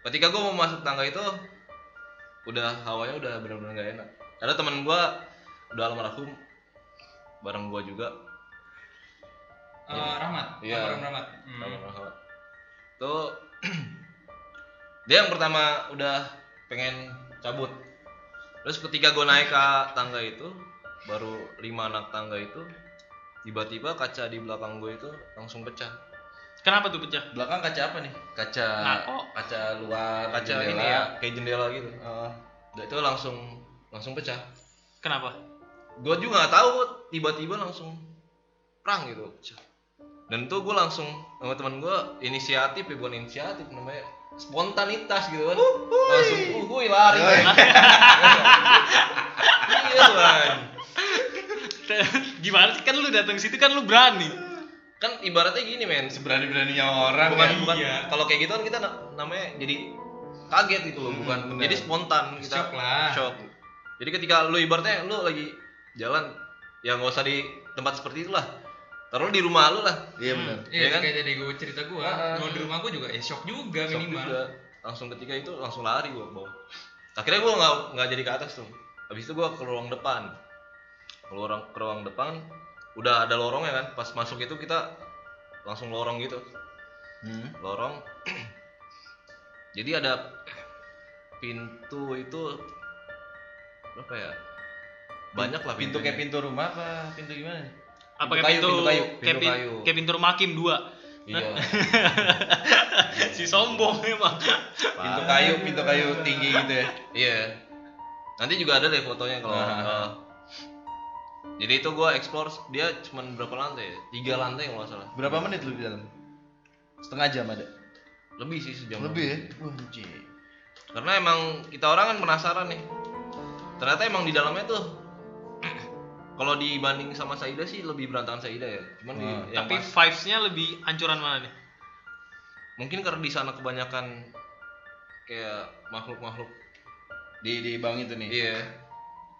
S2: Ketika gue mau masuk tangga itu udah hawanya udah benar-benar gak enak. Ada teman gue udah almarhum bareng gue juga.
S1: Rahmat.
S2: Iya.
S1: Rahmat.
S2: Rahmat. Tuh dia yang pertama udah pengen cabut. Terus ketika gue naik ke tangga itu, baru 5 anak tangga itu, tiba-tiba kaca di belakang gue itu langsung pecah.
S3: Kenapa tuh pecah?
S4: Belakang kaca apa nih? Kaca luar,
S2: Kaca
S4: jendela.
S2: ini ya, kayak jendela gitu. Itu langsung pecah.
S3: Kenapa?
S2: Gue juga nggak tahu, tiba-tiba langsung perang gitu pecah. Dan tuh gue langsung sama teman gue inisiatif ya, bukan inisiatif namanya, spontanitas gitu kan. Langsung lari. Iya Bang.
S3: Gimana sih, kan lu datang situ kan lu berani.
S2: Kan ibaratnya gini men,
S4: Seberani-beraninya orang.
S2: bukan
S1: Iya.
S2: kalau kayak gitu kan kita namanya jadi kaget gitu loh, bukan
S4: benar.
S2: jadi spontan kita
S1: Shock lah.
S2: shock. Jadi ketika lu ibaratnya lu lagi jalan ya nggak usah di tempat seperti itulah, taruh di rumah lu lah.
S4: Iya benar.
S1: Iya
S2: Iya kan?
S1: kayak tadi gue cerita gue, mau di rumah gue juga shock juga
S2: Shock
S1: minimal.
S2: juga. Langsung ketika itu langsung lari gua ke bawah. Akhirnya gua nggak jadi ke atas tuh. Habis itu gua ke ruang depan. Ke ruang depan udah ada lorongnya kan. Pas masuk itu kita langsung lorong gitu. Lorong. Jadi ada pintu itu apa ya? Banyak lah
S4: Pintu
S2: pintunya.
S4: kayak pintu rumah apa? Pintu gimana nih?
S3: Apa
S4: Pintu
S3: kayak
S4: kayu, pintu kayu.
S3: kayak
S2: Pintu kayu.
S3: kayak pintu rumah Hakim 2.
S2: Iya.
S3: Si sombong emang.
S4: Pintu kayu tinggi gitu ya.
S2: Iya. Nanti juga ada deh fotonya kalau. Jadi itu gua explore, dia cuma berapa lantai? 3 lantai kalau nggak salah.
S4: Berapa menit lu di dalam? Setengah jam ada.
S2: Lebih sih sejam.
S4: Lebih ya? Wah, anjir.
S2: Karena emang kita orang kan penasaran nih. Ternyata emang di dalamnya tuh kalau dibanding sama Saida sih lebih berantakan Saida ya. Cuman yang
S3: Tapi
S2: pas,
S3: vibes-nya lebih ancuran mana nih?
S2: mungkin karena di sana kebanyakan kayak makhluk-makhluk.
S4: Di bang itu nih.
S2: Iya.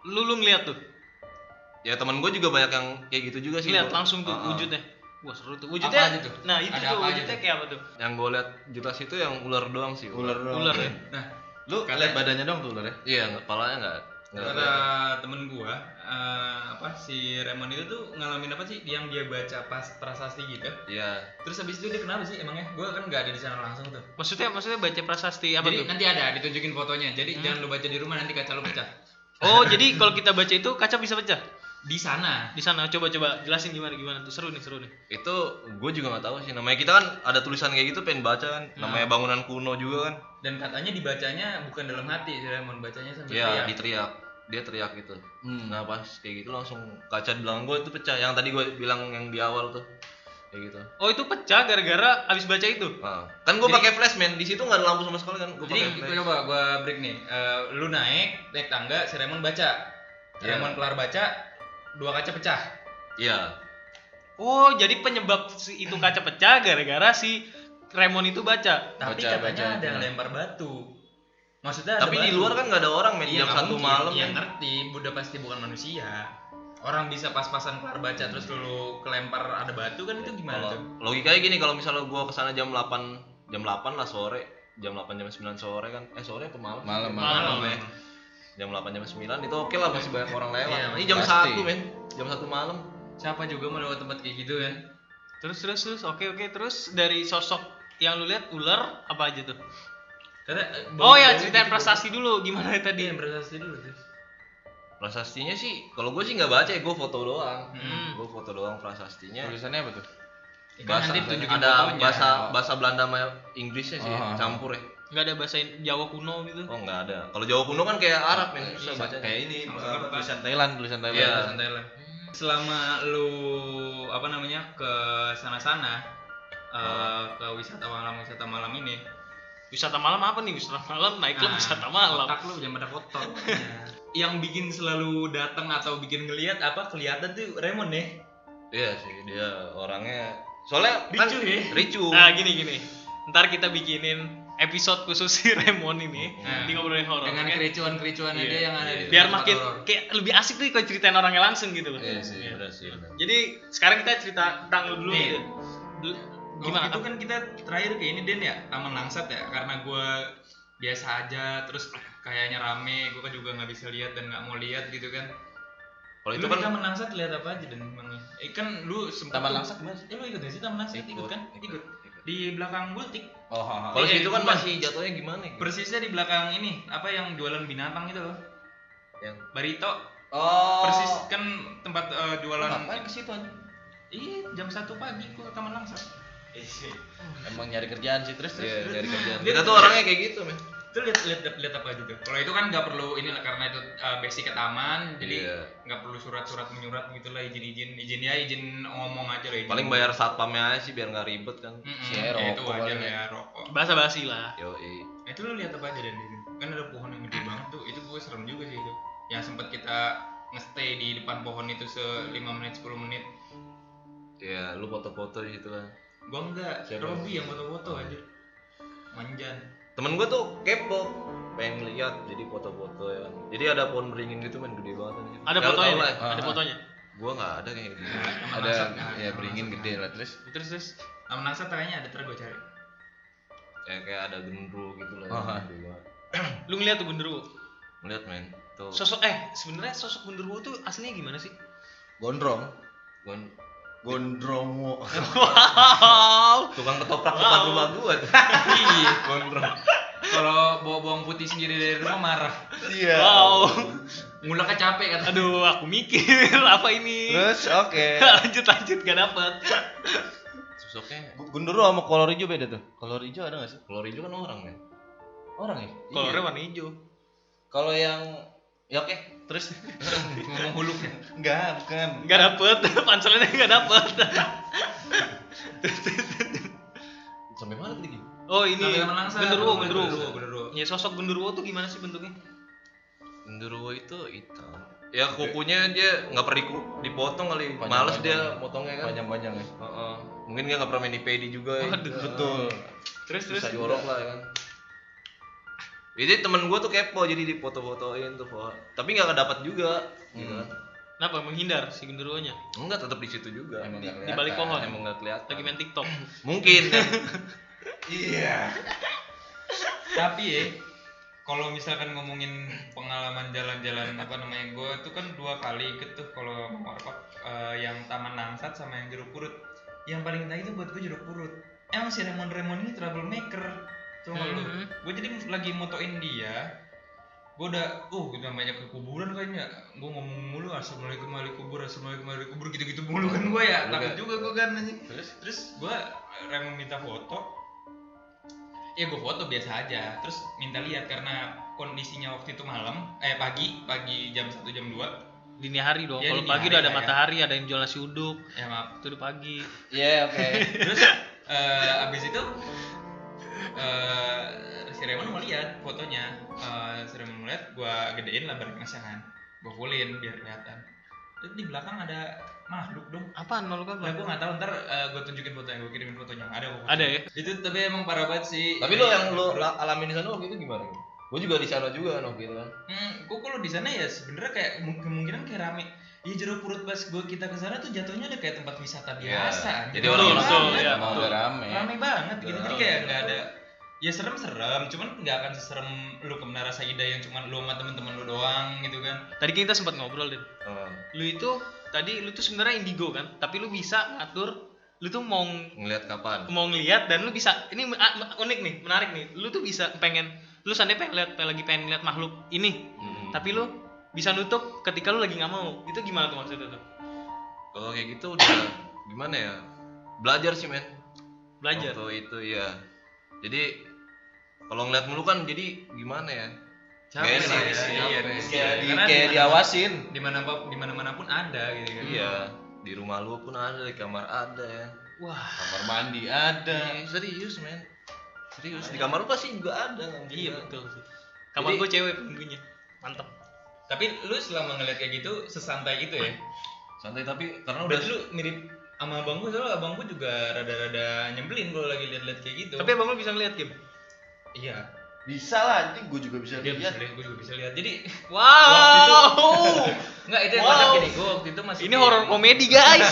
S3: Lu ngeliat tuh.
S2: Ya teman gue juga banyak yang kayak gitu juga sih.
S3: Lihat
S2: Gua-
S3: langsung tuh
S2: Uh-uh.
S3: wujudnya. Wah, seru tuh.
S1: Apa
S3: Wujudnya.
S1: aja tuh?
S3: Nah, itu
S1: Ada
S3: tuh
S1: apa aja
S3: wujudnya
S1: tuh?
S3: kayak apa tuh?
S2: Yang gue lihat jelas itu yang ular doang sih.
S4: Ular doang.
S3: Ular ya.
S1: Nah,
S4: Lu lihat badannya doang tuh ular ya?
S2: Iya, kepalanya enggak.
S1: kata temen gue, si Raymond itu tuh ngalamin apa sih? Yang dia baca pas prasasti gitu.
S2: Iya.
S1: Terus habis itu dia kenapa sih emangnya? Gue kan nggak ada di sana langsung tuh.
S3: Maksudnya baca prasasti apa
S1: Jadi
S3: tuh?
S1: nanti ada ditunjukin fotonya. Jadi jangan lu baca di rumah, nanti kaca lu pecah.
S3: Oh, jadi kalau kita baca itu kaca bisa pecah?
S1: Di sana.
S3: Di sana coba jelasin gimana tuh. Seru nih.
S2: Itu gue juga nggak tahu sih. Namanya kita kan ada tulisan kayak gitu pengen baca kan. Namanya bangunan kuno juga kan.
S1: Dan katanya dibacanya bukan dalam hati, si Raymond bacanya sambil
S2: Iya,
S1: teriak.
S2: diteriak. Dia teriak gitu. Nah pas kayak gitu langsung kaca di belakang gue itu pecah. Yang tadi gue bilang yang di awal tuh kayak gitu.
S3: Oh, itu pecah gara-gara abis baca itu.
S2: Nah, kan gue pakai flash man. Di situ nggak ada lampu sama sekali kan. Gue pakai
S1: Jadi
S2: flash.
S1: coba gua break nih. Lu naik tangga, si Raymond baca.
S2: Iya.
S1: Raymond kelar baca, 2 kaca pecah.
S2: Iya.
S3: Oh, jadi penyebab itu kaca pecah gara-gara si Raymond itu baca.
S1: Tapi
S4: Baca
S1: katanya ada
S4: itu.
S1: yang lempar batu. Maksudnya ada
S2: Tapi di
S1: batu.
S2: luar kan nggak ada orang men.
S1: Iya,
S2: Jam
S1: nggak
S2: 1
S1: mungkin.
S2: malam.
S1: Iya
S2: men.
S1: ngerti, udah pasti bukan manusia. Orang bisa pas-pasan kelar baca terus lu kelempar ada batu kan itu gimana
S2: Kalau
S1: tuh?
S2: logikanya gini, kalau misalnya gue kesana jam 8 lah sore, jam 8 jam 9 sore kan. Sore apa malam?
S3: Malam.
S2: ya. Jam 8 jam 9 itu oke lah, masih banyak orang lewat.
S1: Iya,
S2: Ini jam
S4: pasti.
S2: 1 men. Jam 1 malam.
S1: Siapa juga mau lewat tempat kayak gitu kan?
S3: Terus oke. Terus dari sosok yang lu lihat ular apa aja tuh?
S1: Karena
S3: Oh ya, ceritain prestasi dulu. Gimana tadi?
S1: Iya, prestasi dulu tuh.
S2: Prasastinya sih, kalau gue sih nggak baca ya, gue foto doang.
S3: Hmm.
S2: Gue foto doang prasastinya.
S4: Tulisannya apa tuh?
S2: bahasa
S1: nanti tunjukin
S2: ada
S1: fotonya.
S2: bahasa Belanda sama Inggrisnya sih campur ya.
S3: Nggak ada bahasa Jawa kuno gitu.
S2: Oh nggak ada. Kalau Jawa kuno kan kayak Arab men, susah bacanya.
S4: Kayak ini
S1: Sama-sama,
S4: tulisan Thailand.
S2: Iya.
S1: Santai lah. Selama lu apa namanya ke sana-sana ke wisata malam ini,
S3: Wisata malam apa nih? Wisata malam naik klub wisata malam.
S1: otak lu jangan pada kotor. Yang bikin selalu datang atau bikin ngelihat apa kelihatan tuh Raymond nih.
S2: Iya sih, dia orangnya soalnya
S1: Ricu ya?
S2: Ricu.
S3: Nah gini. Ntar kita bikinin episode khusus si Raymond ini
S1: Nah,
S3: di ngobrolin horor.
S1: dengan
S3: oke?
S1: kericuan-kericuannya
S3: Iya,
S1: dia yang ada di
S3: Biar
S1: tempat
S3: makin
S1: horor.
S3: kayak lebih asik tuh kalau ceritain orangnya langsung gitu loh.
S2: Iya sih,
S3: Iya.
S2: benar sih. Benar.
S3: Jadi sekarang kita cerita tentang lu dulu
S1: Nih.
S3: gitu. Gimana?
S1: Itu kan kita terakhir ke ini Den ya, Taman Langsat ya, karena gue biasa aja, terus kayaknya rame, gue kan juga nggak bisa lihat dan nggak mau lihat gitu kan.
S2: Kalau
S1: Lu
S2: itu
S1: di
S2: kan
S1: Taman Langsat lihat apa aja Dan emangnya? Kan lu sempet
S4: Taman
S1: tuh-
S4: Langsat gimana sih?
S1: lu ikut gak sih Taman Langsat? Ikut kan? Ikut. Di belakang butik.
S4: Oh, ha.
S2: kalau situ kan
S1: bukan.
S2: masih jatuhnya gimana gitu?
S1: Persisnya di belakang ini, apa yang jualan binatang itu loh.
S2: Yang
S1: Barito.
S4: Oh.
S1: Persis kan tempat jualan.
S4: Ngapain ke situ aja?
S1: Iya, jam 1 pagi gua ke Taman Langsat.
S4: Emang nyari kerjaan sih terus.
S2: Iya, dari kerjaan.
S1: Dia
S2: Kita
S1: tuh-
S2: tuh orangnya kayak gitu, men.
S1: Itu lihat apa aja tuh. Kalau itu kan nggak perlu ini lah karena itu basic ke taman, jadi
S2: Iya.
S1: nggak perlu surat-surat menyurat gitulah, izin ngomong aja lah. izin.
S2: Paling bayar satpamnya aja sih biar nggak ribet kan.
S1: Mm-mm,
S4: Ya,
S1: ya, itu
S4: rokok
S1: aja
S4: kali
S1: lah
S4: ya.
S1: ya rokok.
S3: Basa-basi lah.
S2: Yoi.
S1: Nah, itu lu lihat apa aja Dan di sini? Kan ada pohon yang gede banget tuh. Itu gue serem juga sih itu. Yang sempat kita nge-stay di depan pohon itu 5 menit 10 menit.
S2: Ya, lu foto-foto di situ kan.
S1: Gua enggak,
S2: Siapa?
S1: Robi yang foto-foto aja. Manjan.
S2: Temen gua tuh kepo, pengen lihat jadi foto-foto ya kan. Jadi ada pohon beringin gitu men, gede banget kan gitu.
S3: Ada
S2: Kalau
S3: fotonya?
S2: tahu lah.
S3: Ada fotonya.
S2: Gua nggak ada kayak gitu.
S1: Taman
S4: Ada
S1: Langsat nggak
S4: ya
S1: Taman
S4: beringin
S1: Langsat
S4: gede
S1: nggak
S4: lah terus.
S3: Terus.
S1: Taman Langsat kayaknya ada, ntar gue cari.
S2: Kayak ada genderuwo gitu lah.
S4: Oh, ha.
S2: Gede banget.
S3: Lu ngeliat tuh genderuwo.
S2: Ngeliat men, tuh.
S3: Sebenarnya sosok genderuwo tuh aslinya gimana sih?
S4: Gondrong.
S2: Gon-
S4: Gondromo.
S3: Wow.
S2: tukang ketoprak depan rumah gua tuh.
S1: Iya, gondrong. Kalau bawa bawang putih sendiri dari rumah marah.
S4: Iya.
S3: Wow.
S1: Nguleknya capek kan.
S3: Aduh, aku mikir apa ini.
S4: Terus oke.
S3: lanjut gak dapet.
S2: Sosoknya
S4: Gundurwo sama kolor hijau beda tuh. Kolor hijau ada nggak sih?
S2: kolor hijau kan orang men.
S4: Orang ya?
S3: Kolornya warna hijau.
S4: Kalau yang ya oke, terus
S1: Ngomong huluk ya.
S4: enggak, bukan.
S3: Gak dapet. Pancelannya gak dapet.
S2: Sampai mana tadi?
S3: Oh ini
S1: Sampai Taman Langsat.
S3: genderuwo. Ya sosok genderuwo tuh gimana sih bentuknya?
S2: Genderuwo itu hitam. Ya kukunya dia nggak pernah dipotong kali.
S4: Panjang-
S2: Males dia
S4: panjang.
S2: motongnya kan.
S4: Panjang-panjang ya.
S2: Heeh. Mungkin dia nggak pernah main di PD juga ya.
S3: Waduh.
S4: Betul.
S3: Terus
S2: Bisa jorok lah ya kan. Jadi temen gua tuh kepo jadi dipoto-fotoin tuh, Pak. Tapi nggak dapat juga, gitu kan.
S3: Kenapa menghindar si genderuwonya?
S2: Enggak, tetap di situ juga.
S4: Emang nggak
S3: Di balik pohon.
S2: Emang nggak kelihatan.
S3: Lagi main TikTok.
S2: Mungkin kan.
S4: Iya.
S1: Tapi ya, kalau misalkan ngomongin pengalaman jalan-jalan apa namanya, gue tuh kan 2 kali ikut tuh kalau mau warkop, yang Taman Langsat sama yang Jeruk Purut. Yang paling tai itu buat gue Jeruk Purut. Emang si Raymond ini troublemaker. Coba lu. Gue jadi lagi motoin dia. Gue udah banyak ke kuburan kayaknya. Gue ngomong mulu assalamualaikum warahmatullahi kubur gitu-gitu mulu kan gue ya. Takut juga gue kan anjing. Terus gue Raymond minta foto. Ya gue foto biasa aja, terus minta lihat karena kondisinya waktu itu pagi jam 1 jam 2.
S3: Dini hari dong.
S1: Ya,
S3: Kalau
S1: dini
S3: pagi
S1: hari
S3: udah ada
S1: lah ya.
S3: matahari, ada yang jual nasi uduk.
S1: Ya maaf.
S3: Itu udah pagi.
S4: Iya, oke.
S1: Terus abis itu si Raymond mau lihat fotonya. Si Raymond mau lihat, gue gedein lah barisnya kan, gue fullin biar kelihatan. Terus di belakang ada makhluk dong.
S3: Apaan malu kan?
S1: Lah gue nggak tahu, ntar gue tunjukin fotonya, gue kirimin fotonya. Ada kok.
S3: Ada ya?
S1: Itu tapi emang parah banget sih.
S2: Tapi lo yang lo alamin di sana waktu itu gimana? Gue juga di sana juga kan waktu itu kan.
S1: Gue kalau di sana ya sebenarnya kayak kemungkinan kayak rame. Ya Jeruk Purut pas kita ke sana tuh jatuhnya udah kayak tempat wisata
S2: Iya.
S1: biasa.
S2: Jadi
S3: Betul,
S2: orang
S3: betul,
S1: banget.
S3: ya.
S4: Emang udah rame.
S1: Rame banget gitu. Jadi
S2: Betul.
S1: kayak nggak ada. Ya serem-serem, cuman nggak akan seserem lu ke Menara Saida yang cuman lu sama temen-temen lu doang gitu kan.
S3: Tadi kita sempat ngobrol deh. Lu itu tadi lu tuh sebenarnya indigo kan, tapi lu bisa ngatur. Lu tuh mau
S2: Ngeliat kapan?
S3: ngeliat dan lu bisa. Ini unik nih, menarik nih. Lu tuh bisa lu seandainya pengen lihat makhluk ini, tapi lu bisa nutup ketika lu lagi nggak mau. Itu gimana tuh maksudnya tuh?
S2: Kalau kayak gitu udah gimana ya? Belajar sih men.
S3: Belajar.
S2: Waktu itu ya. Jadi kalau ngeliat mulu kan jadi gimana ya?
S1: Capek
S2: Gak
S1: lah
S2: enak.
S1: ya. Iya,
S4: Kayak diawasin.
S1: di mana pun ada gitu kan.
S2: Iya, di rumah lu pun ada, di kamar ada ya.
S3: Wah,
S4: Kamar mandi ada.
S2: Serius men. Serius, di kamar lu pasti juga ada kan?
S3: iya betul sih. Kamar
S2: Jadi-
S3: gue cewek penunggunya. Mantap.
S1: Tapi lu selama ngeliat kayak gitu sesantai itu ya.
S4: Santai tapi karena udah
S1: Berarti lu mirip sama abang gua, soalnya abang gua juga rada-rada nyebelin kalau lagi lihat-lihat kayak gitu.
S3: Tapi abang lu bisa ngeliat game.
S1: iya,
S4: bisa lah, ini gue juga bisa
S1: dia bisa
S4: lihat.
S1: lihat, gua juga bisa lihat. Jadi
S3: Wow.
S1: enggak, itu yang
S3: Wow.
S1: kocak gini, gua waktu itu masukin
S3: Ini horor komedi guys.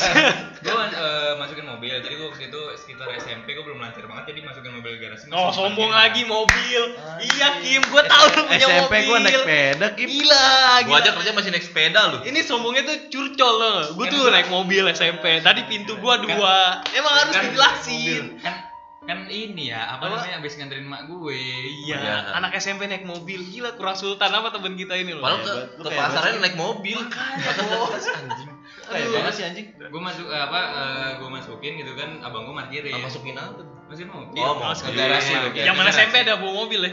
S1: Gua masukin mobil, jadi gua waktu itu sekitar SMP, gua belum lancar banget, jadi masukin mobil garasi.
S3: Oh
S1: masih
S3: sombong
S1: parkiran.
S3: lagi mobil. Iya Kim, gue tahu lu punya
S4: SMP
S3: mobil.
S4: gue naik sepeda, Kim.
S3: Gila,
S2: Gua
S3: gila.
S2: aja kerja masih naik sepeda lu.
S3: Ini sombongnya tuh curcol loh. Gue tuh naik mobil SMP. Tadi pintu gua 2. Emang harus
S1: Kan
S3: dijelasin.
S1: kan ini ya, apa
S3: Apa?
S1: namanya, abis nganterin mak gue.
S3: Iya,
S2: Iya.
S3: anak SMP naik mobil. Gila, kurang sultan apa temen kita ini loh.
S2: Padahal
S4: Hebat, lu
S2: ke
S4: kayak
S2: pasarnya
S4: bos.
S2: naik mobil.
S1: Anjing.
S4: Kayak banget sih anjing.
S1: Gue masuk gue masukin gitu kan, abang gue parkirin.
S2: Masukin apa?
S1: Masukin mobil.
S2: Oh,
S1: Mas,
S2: mobil.
S1: ke garasi lo.
S3: Zaman SMP ada bawa mobil ya.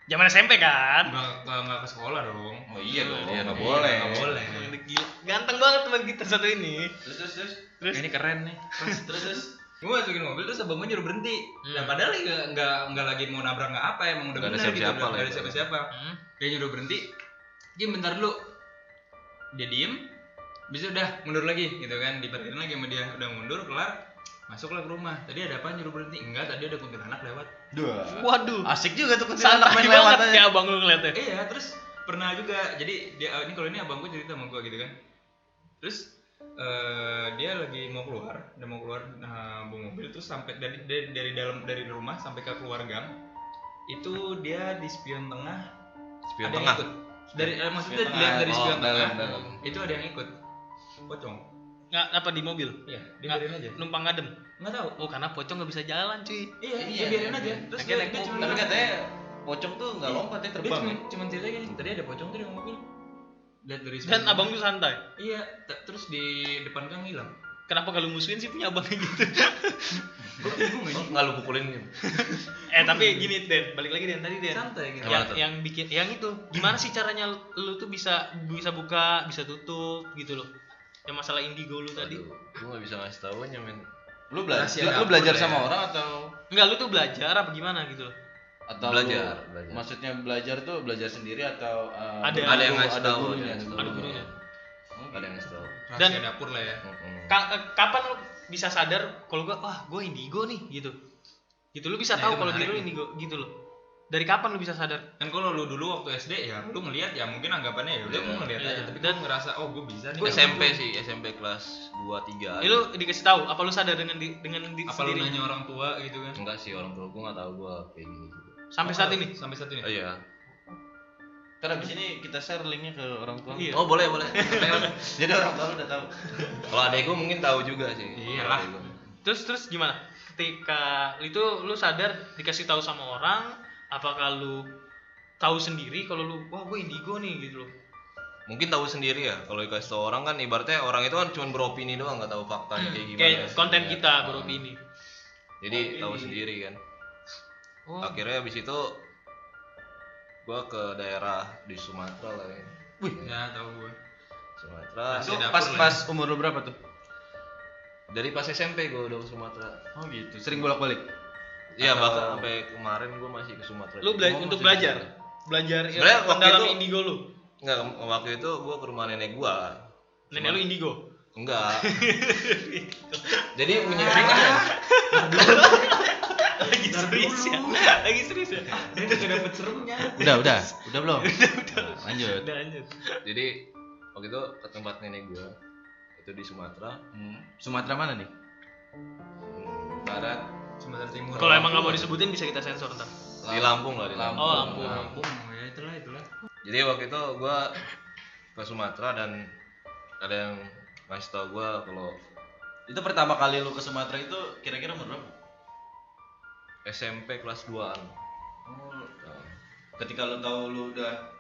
S3: Zaman SMP kan.
S1: Nggak ke sekolah dong.
S4: Oh iya dong,
S2: Iya,
S4: nggak
S1: Iya,
S4: boleh.
S1: nggak boleh.
S3: Gila. Ganteng banget teman kita satu ini.
S4: Terus.
S3: Terus
S1: Ini keren nih.
S4: Terus.
S1: Gue masukin mobil terus abang gue nyuruh berhenti. Nah padahal nggak lagi mau nabrak nggak apa, emang udah
S2: Nggak ada
S1: benar gitu,
S2: siapa-siapa
S1: udah
S2: lah
S1: nggak ada
S2: itu.
S1: siapa-siapa. Dia nyuruh berhenti. Dia bentar dulu. Dia diem. Bisa udah mundur lagi gitu kan, diparkirin lagi sama dia. Udah mundur kelar. Masuklah ke rumah. Tadi ada apa nyuruh berhenti? Enggak, tadi ada kuntilanak lewat.
S3: Waduh.
S4: Asik juga tuh kuntilanak
S3: Santai
S4: main lewat
S3: banget
S4: aja.
S3: ya abang lu ngeliatnya.
S1: Iya, terus pernah juga. Jadi dia ini kalau ini abang gue cerita sama gue gitu kan. Terus dia lagi mau keluar, bawa mobil, terus sampai dari rumah sampai ke keluar gang. Itu dia di spion tengah.
S2: Spion
S1: ada
S2: tengah.
S1: yang ikut. Dari maksudnya
S4: Spion
S1: dilihat
S4: tengah.
S1: dari
S2: Oh,
S1: spion tengah.
S4: dalam.
S1: Itu ada yang ikut. Pocong.
S3: Nggak apa di mobil?
S1: Iya, dibiarin aja.
S3: Numpang ngadem.
S1: Enggak tahu.
S3: Oh, karena pocong nggak bisa jalan, cuy.
S1: Iya,
S4: Iya,
S1: biarin
S4: iya,
S1: aja.
S4: iya.
S1: Terus
S3: Akhirnya naik
S1: dia
S3: mobil.
S1: cuma
S4: Tapi katanya pocong tuh nggak lompat ya,
S1: dia
S4: terbang.
S1: cuma cerita gini, tadi ada pocong tuh di mobil. Lihat dari
S3: Dan
S1: spion.
S3: abang lu santai.
S1: Iya, terus di depan gang hilang.
S3: Kenapa kalau musuhin sih punya abang kayak gitu?
S1: Gue bingung aja.
S2: Nggak lu pukulin gitu.
S3: Tapi gini Den, balik lagi Den tadi Den.
S1: Santai gitu.
S2: Gimana tuh?
S3: Yang bikin yang itu gimana sih caranya lu tuh bisa buka bisa tutup gitu loh, yang masalah indigo lu tadi.
S2: Aduh, gua nggak bisa ngasih taunya men.
S4: Lu
S1: Rahasia
S4: belajar, lu
S1: dapur
S4: belajar
S1: lah
S4: sama
S1: ya.
S4: orang atau
S3: Enggak, lu tuh belajar apa gimana gitu loh.
S2: Belajar.
S4: Maksudnya belajar tuh belajar sendiri atau
S3: Ada
S2: yang ngasih
S4: ada
S2: tahu,
S4: gurunya?
S3: ada gurunya.
S2: Ada yang ngasih tahu.
S1: Rahasia
S3: Dan-
S1: dapur lah ya.
S3: Kapan lu bisa sadar kalau gua indigo nih gitu. Gitu lu bisa
S1: Nah,
S3: tahu
S1: itu
S3: kalau
S1: menarik
S3: diri lu
S1: nih.
S3: indigo gitu loh. Dari kapan lu bisa sadar?
S1: Kan kalau lu dulu waktu SD ya lu ngelihat ya mungkin anggapannya ya udah
S2: Iya.
S1: gua ngelihat
S3: Iya.
S1: aja, tapi
S3: Dan-
S1: gua ngerasa oh gua bisa nih.
S3: Gua
S2: SMP sih, SMP kelas 2 3.
S3: Lu dikasih tahu apa lu sadar dengan
S1: apa lu
S3: sendiri?
S1: nanya orang tua gitu kan?
S2: Enggak sih, orang tua gua nggak tahu gua kayak gini juga.
S3: Sampai saat ini.
S1: Sampai saat ini.
S2: Oh iya.
S4: Karena abis ini kita share linknya ke orang tua.
S3: Iya.
S2: Oh boleh boleh.
S4: Jadi orang tua lu udah tahu.
S2: Kalau adek gua mungkin tahu juga sih.
S1: Iyalah.
S2: Adek gua.
S3: Terus gimana? Ketika itu lu sadar dikasih tahu sama orang, apakah lu tahu sendiri kalau lu wah gue indigo nih gitu loh.
S2: Mungkin tahu sendiri ya. Kalau dikasih tahu orang kan ibaratnya orang itu kan cuma beropini doang, nggak tahu faktanya kayak gimana.
S3: Kayak konten
S2: sebenarnya.
S3: kita beropini.
S2: Jadi tahu sendiri kan.
S3: Oh.
S2: Akhirnya habis itu gua ke daerah di Sumatera lah ya.
S1: Ya tahu gua.
S2: Sumatera.
S4: Itu
S1: Rahasia dapur
S4: pas
S1: lah
S4: pas umur lu berapa tuh?
S2: Dari pas SMP gua udah ke Sumatera.
S4: Oh gitu. Sering bolak-balik.
S2: Iya,
S4: Atau-
S2: bahkan sampai kemarin gua masih ke Sumatera.
S3: Lu untuk
S2: masih
S3: belajar.
S2: di Sumatera.
S3: Belajar
S2: Sebenarnya waktu
S3: dalam
S2: itu-
S3: indigo lu.
S2: Enggak, waktu itu gua ke rumah nenek gua.
S3: Nenek lu indigo.
S2: Enggak. Jadi menyeringkan.
S3: Lagi serius ya. Lagi serius ya.
S1: Ini udah dapet seremnya.
S4: Udah belum? Lanjut.
S3: Udah lanjut.
S2: Jadi waktu itu ke tempat nenek gua. Itu di Sumatera.
S4: Sumatera mana nih?
S2: Barat.
S1: Sumatera Timur.
S3: Kalau emang nggak mau disebutin bisa kita sensor ntar.
S2: Di Lampung lah, di Lampung.
S3: Oh, Lampung.
S1: Lampung, ya itulah.
S2: Jadi waktu itu gua ke Sumatera dan ada yang ngasih tau gua kalau
S4: Itu pertama kali lu ke Sumatera itu kira-kira umur berapa?
S2: SMP kelas 2-an.
S4: Oh, ketika lu tahu lu udah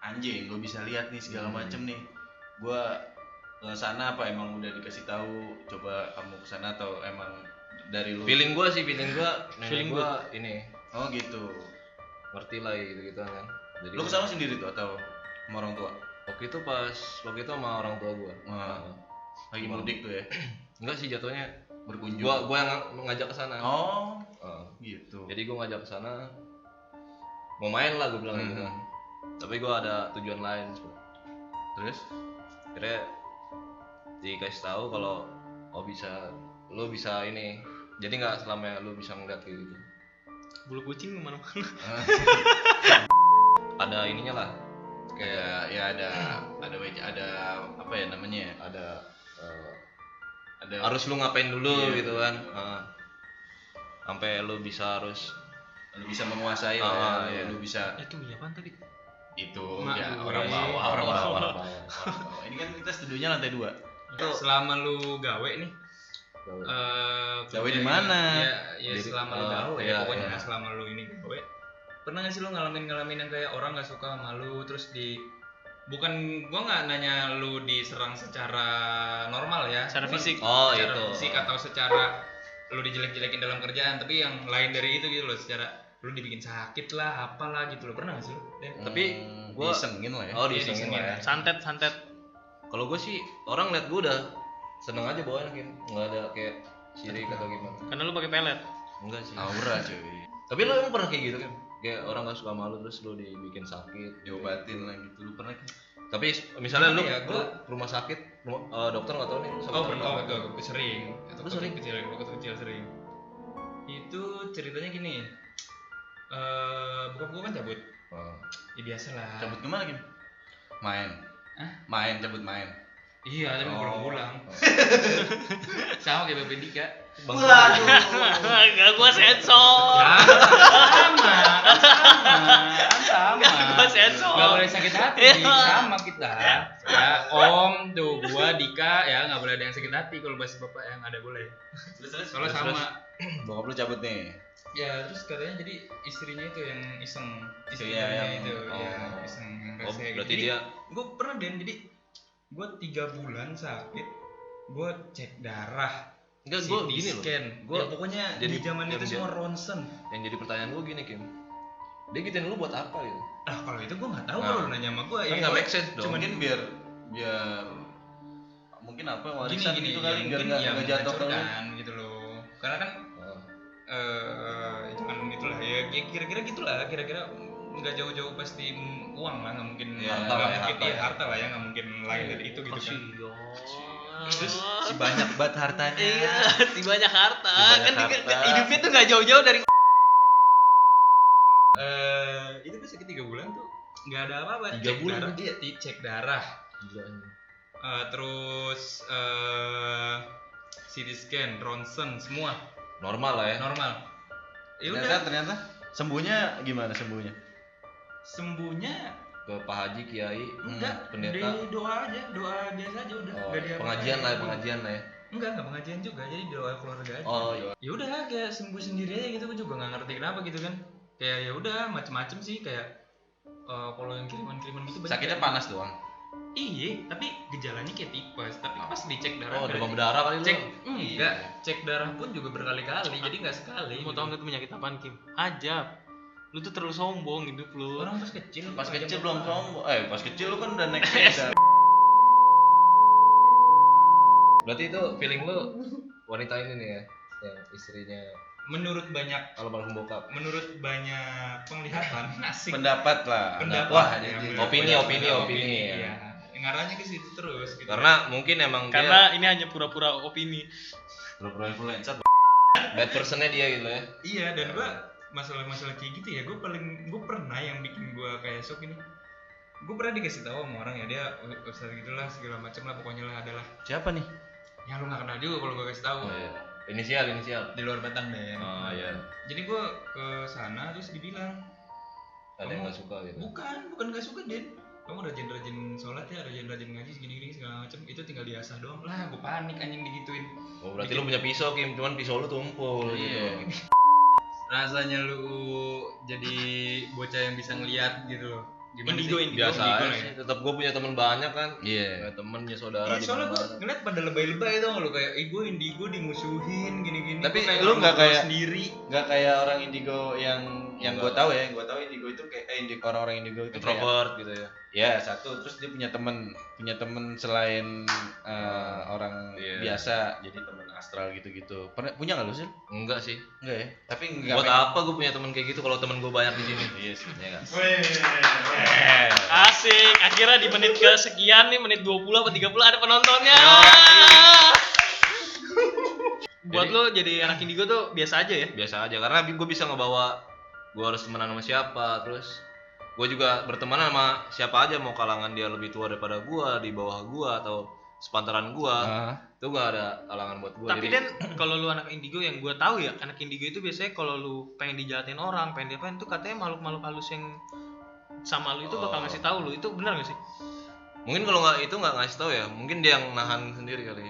S4: anjing, gue bisa lihat nih segala macem nih. Gua ke sana apa emang udah dikasih tahu coba kamu ke sana atau emang dari lu?
S2: Feeling gua nenek
S3: Feeling
S2: gua ini
S4: Oh gitu.
S2: ngerti lah gitu kan. Jadi
S4: Lu ke sana sendiri tuh atau sama orang tua?
S2: waktu itu sama orang tua gua.
S4: Wah. Lagi mudik tuh ya.
S2: Enggak sih jatuhnya
S4: Berkunjung.
S2: gua yang ngajak ke sana.
S4: Oh,
S2: Heeh.
S4: gitu.
S2: Jadi gua ngajak ke sana mau main lah gua bilang gitu kan. Tapi gua ada tujuan lain.
S4: Terus?
S2: Akhirnya dikasih tahu kalau lu bisa ini. Jadi nggak selamanya lu bisa ngeliat kayak gitu.
S3: Bulu kucing kemana-mana.
S2: Ada ininya lah.
S4: Kayak ya ada apa ya namanya ya?
S2: Ada
S4: Ada
S2: harus lu ngapain dulu
S4: Iya.
S2: gitu kan. Sampai lu bisa
S4: lu bisa menguasai
S2: Ah,
S4: lah
S2: iya.
S4: ya. Lu bisa
S3: Itu mie apaan tadi?
S4: itu
S3: Mak
S4: ya
S3: gue.
S4: orang bawah, orang
S3: Oh.
S4: bawah. Orang bawah. Ini kan kita studionya lantai 2.
S1: Selama lu gawe nih
S4: Gawe
S1: kerja
S4: di mana?
S1: Ya
S2: Jadi,
S1: selama lu gawe
S2: iya,
S1: pokoknya
S2: iya.
S1: selama lu ini gawe. Pernah gak sih lu ngalamin yang kayak orang gak suka sama lu terus bukan gua nggak nanya lu diserang secara normal ya.
S3: Secara
S1: Bukan
S3: fisik.
S2: Oh,
S1: secara
S2: itu.
S1: fisik atau secara lu dijelek-jelekin dalam kerjaan, tapi yang lain dari itu gitu loh, secara lu dibikin sakit lah, apalah gitu loh. Pernah gak sih lu? Den?
S2: Tapi gua
S4: disengin lah ya.
S2: oh
S1: Iya,
S2: disengin
S1: disengin.
S2: lah ya.
S3: Santet.
S2: Kalau gua sih orang liat gua udah seneng aja bawaannya Kim. Nggak ada kayak sirik atau gimana.
S3: Karena lu pakai pelet.
S2: Enggak sih.
S4: Aura cuy.
S2: Tapi lu emang pernah kayak gitu kan? Kayak orang gak suka sama lu terus lu dibikin sakit.
S4: Diobatin lah gitu. Lu pernah kan?
S2: Tapi misalnya
S1: Gimana
S2: lu
S1: ya,
S2: ke rumah sakit, dokter nggak tahu nih. sakit
S1: Oh,
S2: apa.
S1: pernah gue sering. Atau
S2: Lu sering?
S1: waktu kecil sering. Itu ceritanya gini. Bokap gue kan cabut.
S2: Oh.
S1: Ya biasa lah.
S4: Cabut kemana Kim? Main.
S1: Hah?
S4: Main, cabut main.
S1: Iya, tapi pulang-pulang. Sama kayak Bapak Dika.
S4: Waduh.
S3: Enggak gua sensor.
S1: Ya, sama.
S3: Gua sensor.
S1: Gak boleh sakit hati, sama kita. Ya, Om, tuh gua Dika ya nggak boleh ada yang sakit hati kalau bahas bapak yang ada boleh. Soalnya sama.
S4: Bokap lu cabut nih.
S1: Ya terus katanya jadi istrinya itu yang iseng,
S4: Iya,
S1: istrinya
S4: yang-
S1: itu
S4: oh.
S1: ya iseng yang
S2: Oh,
S1: rese
S2: berarti
S1: gitu.
S2: dia
S1: Gue pernah jadi gue 3 bulan sakit, gue cek darah,
S2: enggak
S1: CT
S2: gua gini loh.
S1: scan.
S2: Gua
S1: Ya, pokoknya
S2: jadi-
S1: di zaman
S2: yang
S1: itu
S2: dia-
S1: semua ronsen.
S2: Yang jadi pertanyaan gua gini Kim. Dia gituin lu buat apa gitu?
S1: Ah kalau itu gue nggak tahu
S2: Nah.
S1: kalau lu nanya sama gue.
S2: Kan nggak make sense dong.
S4: Mungkin biar mungkin apa warisan
S1: gini
S4: gitu
S1: ya
S4: kali biar
S1: mungkin
S4: nggak
S1: ya
S4: nggak jatuh ke lu.
S1: menghancurkan gitu loh. Karena kan jangan itulah ya kira-kira gitulah, kira-kira nggak jauh-jauh pasti uang lah, nggak mungkin
S4: Ya,
S1: nggak
S4: harta lah ya,
S1: mungkin
S4: harta
S1: iya
S4: ya.
S1: harta lah ya, nggak mungkin lain dari itu gitu kan.
S3: Terus
S4: Si banyak banget hartanya.
S3: iya, si banyak harta.
S4: Si banyak
S3: Kan
S4: harta.
S3: hidupnya tuh nggak jauh-jauh dari
S1: Itu pas sakit 3 bulan tuh nggak ada apa-apa.
S2: 3
S1: Cek
S2: bulan
S1: darah,
S2: aja?
S1: iya, cek darah.
S2: Gila anjing.
S1: Terus CT scan, ronsen, semua
S2: Normal lah ya.
S1: normal. Ya
S4: Ternyata
S1: udah,
S4: sembuhnya gimana sembuhnya?
S1: sembuhnya
S2: Ke Pak Haji, Kiai,
S1: enggak,
S2: pendeta.
S1: di doa biasa aja udah.
S2: Oh,
S1: Nggak diapa-apain.
S2: pengajian lah ya.
S1: Enggak pengajian juga, jadi doa keluarga aja.
S2: Oh, iya.
S1: Ya udah kayak sembuh sendiri aja gitu, gue juga nggak ngerti kenapa gitu kan. Kayak ya udah macem-macem sih kayak kalau yang kiriman-kiriman gitu banyak
S4: Sakitnya
S1: kayak-
S4: panas doang.
S1: Iya, tapi gejalanya kayak tipes. Tapi pas dicek darah
S2: Oh,
S1: berarti-
S2: demam berdarah kali lu.
S1: cek enggak, cek darah pun juga berkali-kali, jadi nggak sekali.
S3: Lu mau
S1: gitu.
S3: tau nggak tuh penyakit apaan Kim? Ajab. Lu tuh terlalu sombong hidup lu.
S1: Orang pas kecil,
S4: Pas
S1: aja
S4: kecil
S1: mau-
S4: belum sombong. Pas kecil lu kan udah naik sepeda.
S2: Berarti itu feeling lu wanita ini nih ya, yang istrinya
S1: Menurut banyak
S2: almarhum bokap.
S1: penglihatan, asik.
S4: Pendapat lah.
S1: Pendapat.
S4: Wah,
S1: Ya,
S4: jadi
S2: opini ya.
S1: Iya. Ngarahnya ke situ terus gitu.
S2: Karena mungkin emang
S3: Karena ini hanya pura-pura opini.
S4: pro influencer.
S2: dia bad personnya dia gitu ya.
S1: Iya, dan gua masalah-masalah kayak gitu ya, gue pernah yang bikin gua kayak shock ini. Gue pernah dikasih tahu sama orang ya, dia ustaz gitulah segala macam lah, pokoknya lah adalah.
S4: Siapa nih?
S1: Ya lu nggak kenal juga kalau gue kasih tahu.
S2: Oh, iya. Inisial.
S1: Di luar Batang deh.
S2: Oh iya.
S1: Jadi gue ke sana terus dibilang,
S2: Ada yang nggak suka gitu.
S1: bukan gak suka Den. Kamu rajin-rajin sholat ya, rajin-rajin ngaji segini-gini segala macam. Itu tinggal diasah doang. Lah, gue panik anjing digituin.
S2: Oh, berarti lu punya pisau Kim, cuman pisau lu tumpul
S1: Iya.
S2: gitu.
S1: Rasanya lu jadi bocah yang bisa ngeliat gitu loh. Gimana
S3: Indigo,
S1: sih?
S3: indigo.
S2: biasa
S1: Indigo
S2: aja
S1: lah ya.
S2: sih. Tetap gue punya teman banyak kan.
S4: Iya.
S2: Kayak temen ya saudara
S1: Iya,
S2: di
S1: soalnya gue
S2: mana-mana.
S1: ngeliat pada lebay-lebay tau gak lu kayak gue indigo dimusuhin gini-gini.
S4: Tapi
S1: Gua kayak
S4: lu nggak
S1: ngobrol
S4: kayak-
S1: sendiri.
S4: Nggak kayak orang indigo yang gue
S2: Enggak.
S4: tahu ya, gue tahu indigo itu kayak orang-orang indigo itu kayak
S2: Introvert gitu ya.
S4: ya satu, terus dia punya temen selain orang
S2: Iya.
S4: biasa, jadi temen astral gitu-gitu. Pernah punya nggak lu sih?
S2: Enggak sih.
S4: Enggak ya, tapi nggak
S2: Buat
S4: pengen-
S2: apa gue punya teman kayak gitu kalau teman gue banyak di sini?
S4: Iya sih.
S2: Ya nggak?
S3: Asik, akhirnya di menit ke sekian nih, menit 20 atau 30 ada penontonnya. Buat lo jadi anak indigo tuh biasa aja ya?
S2: Biasa aja karena gue bisa ngebawa gue harus temenan sama siapa, terus gue juga berteman sama siapa aja, mau kalangan dia lebih tua daripada gue, di bawah gue atau sepantaran gue,
S4: Ah.
S2: itu gak ada halangan buat gue.
S3: Tapi Dan kalau lu anak indigo yang gue tahu ya, anak indigo itu biasanya kalau lu pengen dijahatin orang, pengen diapain tuh katanya makhluk-makhluk halus yang sama lu itu bakal
S2: Oh.
S3: ngasih tahu lu. Itu benar gak sih?
S2: mungkin kalau nggak itu nggak ngasih tahu ya, mungkin dia yang nahan sendiri kali,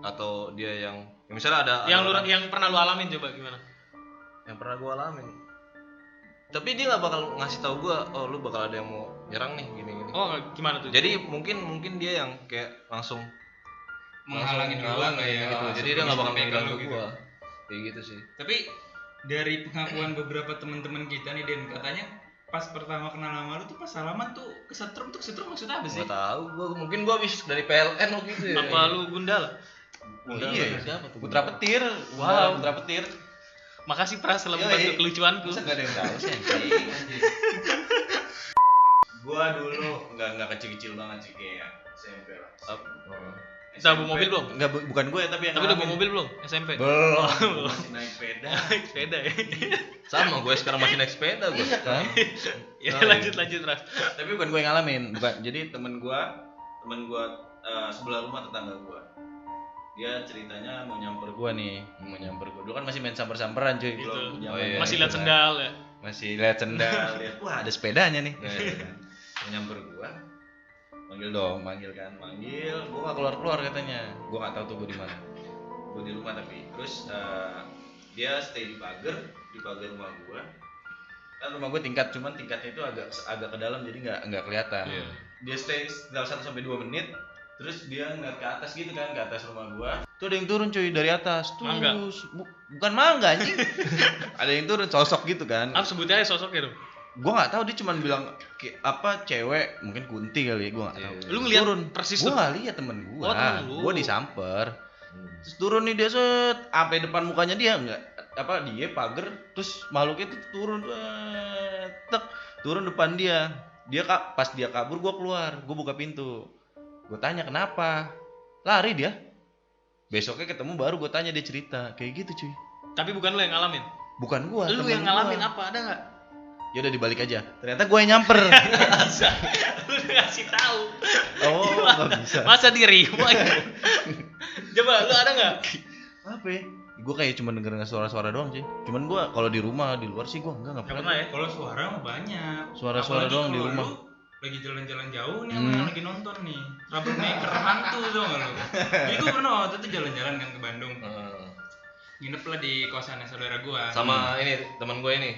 S2: atau dia yang ya misalnya ada orang
S3: Yang pernah lu alamin coba gimana?
S2: yang pernah gue alamin. Tapi dia nggak bakal ngasih tahu gue, oh lu bakal ada yang mau nyerang nih gini-gini.
S3: Oh, gimana tuh?
S2: Jadi mungkin dia yang kayak langsung
S1: Menghalangi
S2: langsung
S1: duluan lah ya.
S2: gitu.
S1: Langsung
S2: Jadi dia nggak bakal
S1: pegang
S2: mengganggu
S1: lu gitu.
S2: gue. Kayak gitu sih.
S1: Tapi dari pengakuan beberapa teman-teman kita nih Den, katanya pas pertama kenal sama lu tuh pas salaman tuh kesetrum maksudnya apa sih?
S2: Nggak tahu gue, mungkin gue habis dari PLN waktu itu ya.
S3: Apa lu gundal?
S4: Oh,
S2: Udah,
S4: iya.
S2: siapa tuh?
S4: Putra petir.
S3: Wow.
S4: Putra petir.
S3: Makasih Pras telah
S4: Yoi.
S3: membantu kelucuanku.
S4: Masa gak ada yang tahu sih anjing? Gua dulu nggak kecil-kecil banget sih, kayak SMP lah.
S3: Udah bawa mobil belum?
S4: Enggak, bukan gue tapi yang
S3: Tapi udah bawa
S4: ngalamin.
S3: mobil belum? SMP?
S4: Belum. Masih naik sepeda.
S3: Sepeda ya.
S2: Sama gue sekarang masih naik sepeda gue.
S4: Iya kan?
S3: Ya
S2: Oh, iya.
S3: lanjut Pras.
S4: Tapi bukan gue yang ngalamin, bukan. Jadi temen gua sebelah rumah tetangga gua. Dia ceritanya mau nyamper gua nih, mau nyamper gua. Dulu kan masih main samper-samperan cuy,
S3: Gitu.
S4: belum zaman
S2: Oh, iya.
S3: Masih
S4: gitu
S3: lihat
S4: kan.
S3: sendal ya.
S4: Masih lihat sendal, lihat wah ada sepedanya nih.
S2: Nah,
S4: Gitu kan. Mau nyamper gua. Manggil dong, manggil kan. Manggil, gua gak keluar-keluar katanya. Gua gak tahu tuh gua di mana. Gua di rumah tapi. Terus dia stay di pagar rumah gua. Kan rumah gua tingkat, cuman tingkatnya itu agak ke dalam jadi nggak kelihatan.
S2: Iya.
S4: Dia stay sekitar 1 sampai 2 menit, terus dia ngeliat ke atas gitu kan, ke atas rumah gua. Tuh ada yang turun cuy dari atas. Tuh,
S3: Mangga?
S4: bukan mangga anjing. Ada yang turun sosok gitu kan.
S3: Apa sebutnya sosoknya dong?
S4: Gua nggak tahu, dia cuma bilang apa cewek, mungkin Kunti kali ya, gua nggak tahu.
S3: Lu ngeliat
S4: turun
S3: persis
S4: Gua
S3: tuh?
S4: nggak lihat temen gua.
S3: Oh, temen lu.
S4: Gua disamper. Terus turun nih dia set, sampai depan mukanya dia dia pagar, terus makhluknya tuh turun, tek, turun depan dia. Pas dia kabur gua keluar, gua buka pintu. Gua tanya kenapa? Lari dia. Besoknya ketemu baru gua tanya, dia cerita kayak gitu cuy.
S3: Tapi bukan lu yang ngalamin.
S4: Bukan gua.
S3: Lu
S4: temen
S3: yang ngalamin
S4: gua.
S3: apa? Ada nggak?
S4: Ya udah dibalik aja. Ternyata gua yang nyamper.
S3: Bisa. Lu udah ngasih tahu.
S4: Oh,
S3: Gimana?
S4: nggak bisa.
S3: Masa diri? Coba lu ada nggak?
S4: Apa ya? Gue kayak cuma dengerin suara-suara doang sih. Cuman gue kalau di rumah, di luar sih gue enggak
S3: Nggak
S4: pernah.
S3: pernah ya?
S1: Kalau suara mah banyak.
S4: Suara-suara
S1: Apalagi
S4: doang di
S1: kalau
S4: rumah.
S1: lu lagi jalan-jalan jauh nih sama yang lagi nonton nih. Troublemaker hantu tau gak lu? Jadi gue pernah waktu itu jalan-jalan kan ke Bandung. Nginep lah di kosannya saudara gua.
S2: Sama ini teman gue ini.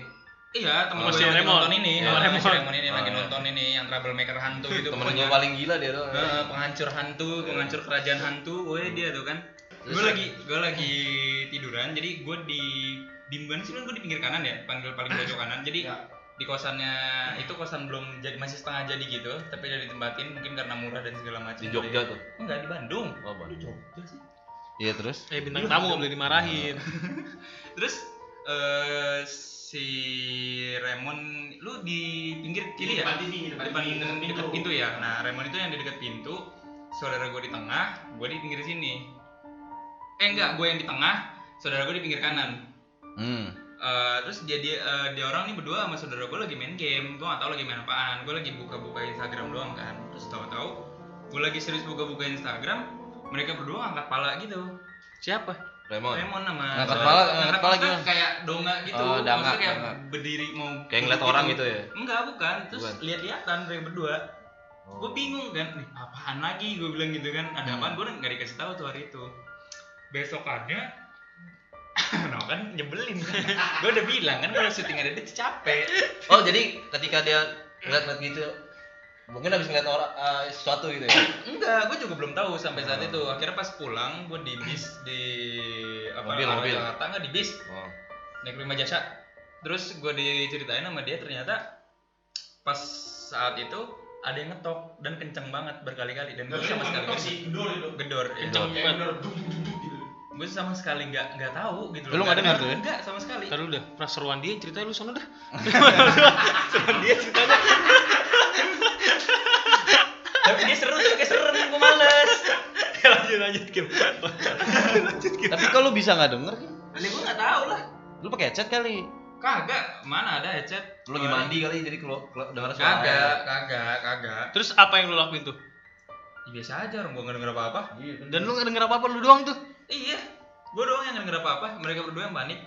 S1: Iya, temen
S3: Sama
S1: gue
S3: si
S1: yang lagi
S3: Remon.
S1: nonton ini.
S3: Sama
S1: Sama si
S3: Remon.
S1: Remon ini lagi
S2: Oh, iya.
S1: nonton ini yang troublemaker hantu gitu.
S2: Temen
S1: pokoknya.
S2: gue paling gila dia tuh.
S1: Penghancur hantu, penghancur kerajaan hantu, gue dia tuh kan. Gue lagi tiduran, jadi gue di mana sih? Gue di pinggir kanan ya, paling pojok kanan. Jadi di kosannya itu kosan belum jadi, masih setengah jadi gitu, tapi udah ditempatin mungkin karena murah dan segala macam.
S2: Di Jogja tuh.
S1: Enggak, di Bandung.
S2: Oh, Bandung.
S1: Di Jogja sih.
S4: Iya terus.
S3: Bintang tamu nggak boleh dimarahin.
S1: Terus si Remon lu di pinggir kiri ya? Depan dekat pintu ya. Nah, Remon itu yang di dekat pintu, saudara gue di tengah, gue di pinggir sini. Enggak, gue yang di tengah, saudara gue di pinggir kanan. Terus dia orang nih berdua sama saudara gue lagi main game. Gue gak tau lagi main apaan. Gue lagi buka-buka Instagram doang kan. Terus tahu-tahu gue lagi serius buka-buka Instagram, mereka berdua ngangkat pala gitu.
S3: Siapa?
S2: Remon.
S1: Remon sama
S4: Ngangkat
S1: saudara.
S4: pala
S1: maksudnya
S4: gimana?
S1: kayak donga gitu.
S4: Oh, dangak,
S1: Maksudnya kayak
S4: dangak.
S1: berdiri mau
S2: Kayak ngeliat orang gitu ya?
S1: Enggak, bukan. Terus
S2: Bukan.
S1: lihat-lihatan mereka berdua. Gue bingung kan, nih apaan lagi gue bilang gitu kan. Ada apaan, gue nggak dikasih tahu tuh hari itu. Besokannya no kan nyebelin kan. Gue udah bilang kan kalau syuting ada dia capek.
S2: Oh, jadi ketika dia ngeliat gitu. Mungkin habis ngeliat orang sesuatu gitu ya.
S1: Enggak, gue juga belum tahu sampai saat itu. Akhirnya pas pulang, gue di bis di
S2: Mobil.
S1: Jakarta nggak di bis,
S2: Oh.
S1: naik Prima Jasa. Terus gue diceritain sama dia ternyata pas saat itu ada yang ngetok dan kenceng banget berkali-kali dan gue sama sekali gedor ya.
S3: Kenceng banget.
S1: Gue sama sekali nggak tahu gitu.
S4: Lu nggak dengar tuh ya?
S1: Enggak sama sekali.
S3: Ntar dulu dah, pas seruan dia ceritanya lu sono dah. Seruan dia ceritanya.
S1: Tapi dia seru tuh, kayak serem, gue males.
S3: lanjut Kim.
S4: Tapi kalau bisa nggak denger,
S1: Ini gue nggak tahu lah.
S4: lu pakai headset kali.
S1: Kagak, mana ada headset?
S2: Lu lagi mandi kali jadi kalau dengar suara.
S1: Kagak.
S3: Terus apa yang lu lakuin tuh?
S1: Ya, biasa aja, orang gue nggak denger apa-apa.
S3: Dan lu nggak denger apa-apa, lu doang tuh.
S1: Iya, gue doang yang nggak denger apa-apa. Mereka berdua yang panik.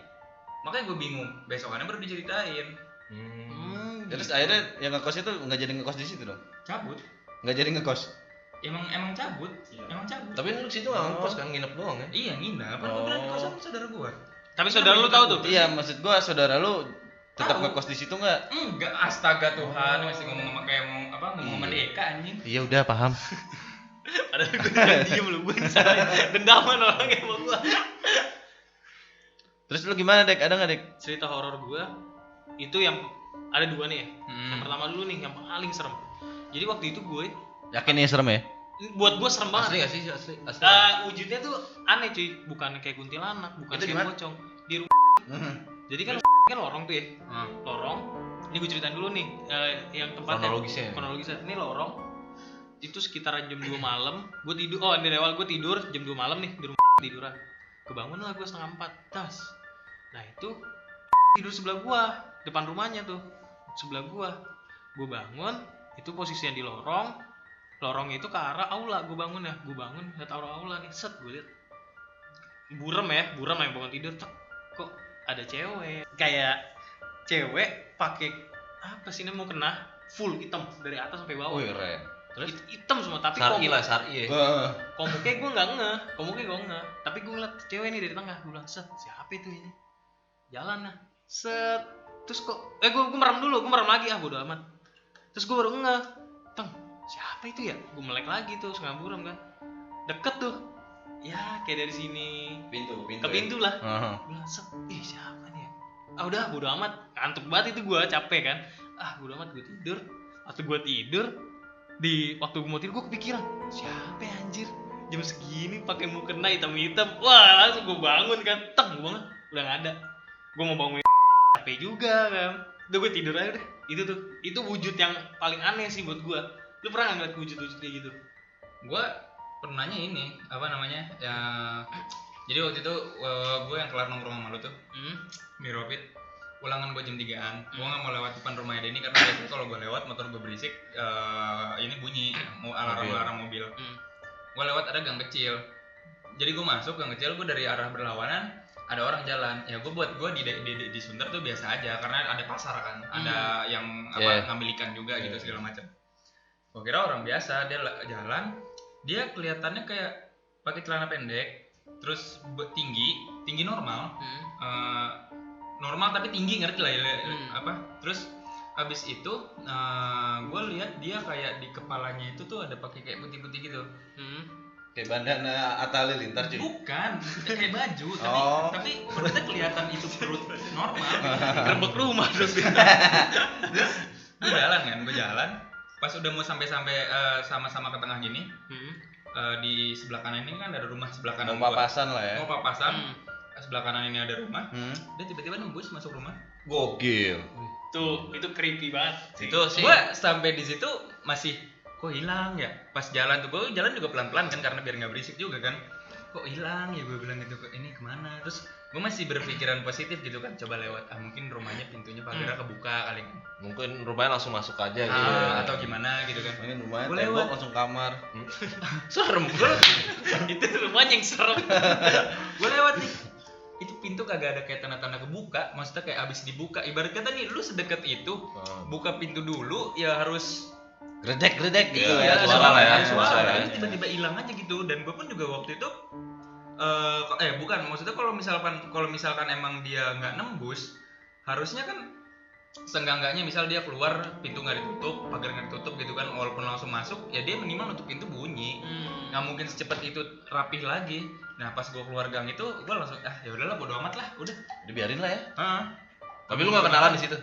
S1: Makanya gue bingung. Besokannya baru diceritain.
S4: Terus akhirnya yang ngekos itu nggak jadi ngekos di situ dong?
S1: Cabut.
S4: Nggak jadi ngekos.
S1: Emang cabut. Emang cabut.
S2: Tapi lu situ nggak ngekos kan, nginep doang kan?
S1: Iya nginep. Kan gue bilang di kosan saudara gue.
S3: Tapi saudara lu tahu tuh.
S4: Iya, maksud gua saudara lu tetap
S1: Tahu.
S4: ngekos di situ nggak?
S1: Enggak, astaga Tuhan, masih ngomong sama kayak ngomong sama Deka anjing.
S4: Iya udah paham.
S3: Padahal gue diem lu, gue dendaman orangnya sama gue.
S4: Terus lu gimana Dek? Ada nggak Dek?
S3: Cerita horor gue itu yang ada dua nih ya. Yang
S1: Hmm.
S3: pertama dulu nih, yang paling serem. Jadi waktu itu gue,
S4: Yakin nih serem ya?
S3: buat gue serem
S2: Asli
S3: banget.
S2: nggak sih? Asli.
S3: Wujudnya tuh aneh cuy, bukan kayak kuntilanak, bukan
S2: Itu di
S3: kayak
S2: mana?
S3: pocong. Di Jadi kan kan lorong tuh ya. Lorong. Ini gue ceritain dulu nih yang tempatnya.
S2: Kronologisnya.
S3: Ini lorong. Itu sekitaran jam 2 malam. Gue tidur. Oh, dari awal gue tidur jam 2 malam nih di rumah tiduran. Kebangun lah gue 3:30. Tas. Nah, itu tidur sebelah gua, depan rumahnya tuh. Sebelah gua. Gue bangun, itu posisinya di lorong. Lorongnya itu ke arah aula, gue bangun ya. Gue bangun lihat aula nih. Set, gue lihat buram yang bangun tidur. Tek, kok ada cewek kayak cewek pakai apa sih ini mau kena full hitam dari atas sampai bawah.
S2: Wih, keren. Terus
S3: Hitam semua tapi
S2: Sari ya.
S3: komuknya gue nggak ngeh tapi gue ngeliat cewek nih dari tengah. Gue bilang, set, siapa itu ini jalan nah, set, terus kok gue merem lagi, bodo amat. Terus gue baru ngeh, teng, siapa itu ya? Gue melek lagi tuh, setengah buram kan, deket tuh ya, kayak dari sini ke pintu lah. Gue bilang, set, siapa nih ya? Udah bodo amat, ngantuk banget itu gue, capek kan, bodo amat. Gue tidur. Waktu gue mau tidur, gue kepikiran, siapa ya anjir jam segini pakai mukena hitam-hitam. Wah, langsung gue bangun kan, teng, gue bangun, udah gak ada. Gue mau bangun capek juga kan, udah gue tidur aja deh. Itu wujud yang paling aneh sih buat gue. Lu pernah gak ngeliat wujud-wujud kayak gitu?
S1: Gue pernahnya ini apa namanya ya, jadi waktu itu gue yang kelar nongkrong sama lu tuh di Ropit, ulangan gue jam 3-an. Gue nggak mau lewat depan rumahnya Denny karena biasanya kalau gue lewat motor gue berisik, ini bunyi mau alarm mobil. Gue lewat ada gang kecil, jadi gue masuk gang kecil, gue dari arah berlawanan ada orang jalan. Ya gue di Sunter tuh biasa aja karena ada pasar kan, ada yang ngambil ikan juga gitu segala macam. Gue kira orang biasa, dia jalan, dia kelihatannya kayak pakai celana pendek, terus tinggi normal, normal tapi tinggi, ngerti lah ya, apa. Terus abis itu gue lihat dia kayak di kepalanya itu tuh ada pakai kayak putih-putih gitu.
S4: Kayak bandana Atta Halilintar cuy.
S1: Bukan, kayak baju, tapi perutnya kelihatan itu perut normal.
S3: Gerbek rumah terus.
S1: Terus gue jalan, pas udah mau sampai sama-sama ke tengah gini, di sebelah kanan ini kan ada rumah sebelah kanan.
S4: Mau papasan lah ya.
S1: Mau papasan. Sebelah kanan ini ada rumah. Dia tiba-tiba nembus masuk rumah.
S4: Gokil.
S3: Tuh, itu creepy banget.
S2: Itu sih.
S1: Gue sampai di situ masih kok hilang ya. Pas jalan tuh, gue jalan juga pelan-pelan kan karena biar nggak berisik juga kan. Kok hilang ya, gue bilang gitu, ini kemana? Terus gue masih berpikiran positif gitu kan, coba lewat. Mungkin rumahnya pintunya pagarnya kebuka kali.
S2: Mungkin rumahnya langsung masuk aja gitu.
S1: Atau gimana gitu kan.
S4: Ini rumahnya
S1: Boleh,
S4: tembok
S1: Wan.
S4: langsung kamar.
S1: Serem.
S3: Itu rumahnya yang serem.
S1: Gue lewat nih, itu pintu kagak ada kayak tanda-tanda kebuka, maksudnya kayak abis dibuka. Ibarat kata nih, lu sedekat itu buka pintu dulu ya harus
S4: Gredek gitu
S1: iya,
S4: ya.
S2: suara lah ya,
S1: ada suara.
S2: suara.
S1: Terus tiba-tiba hilang aja gitu. Dan gue pun juga waktu itu bukan, maksudnya kalau misalkan emang dia nggak nembus, harusnya kan seenggak-enggaknya misal dia keluar pintu nggak ditutup, pagar nggak ditutup gitu kan, walaupun langsung masuk ya dia minimal nutup pintu bunyi. Nggak mungkin secepat itu rapih lagi. Nah pas gue keluar gang itu gue langsung ya udahlah bodo amat lah, udah.
S4: Dibiarin lah ya.
S2: Tapi lu gak kenalan di situ?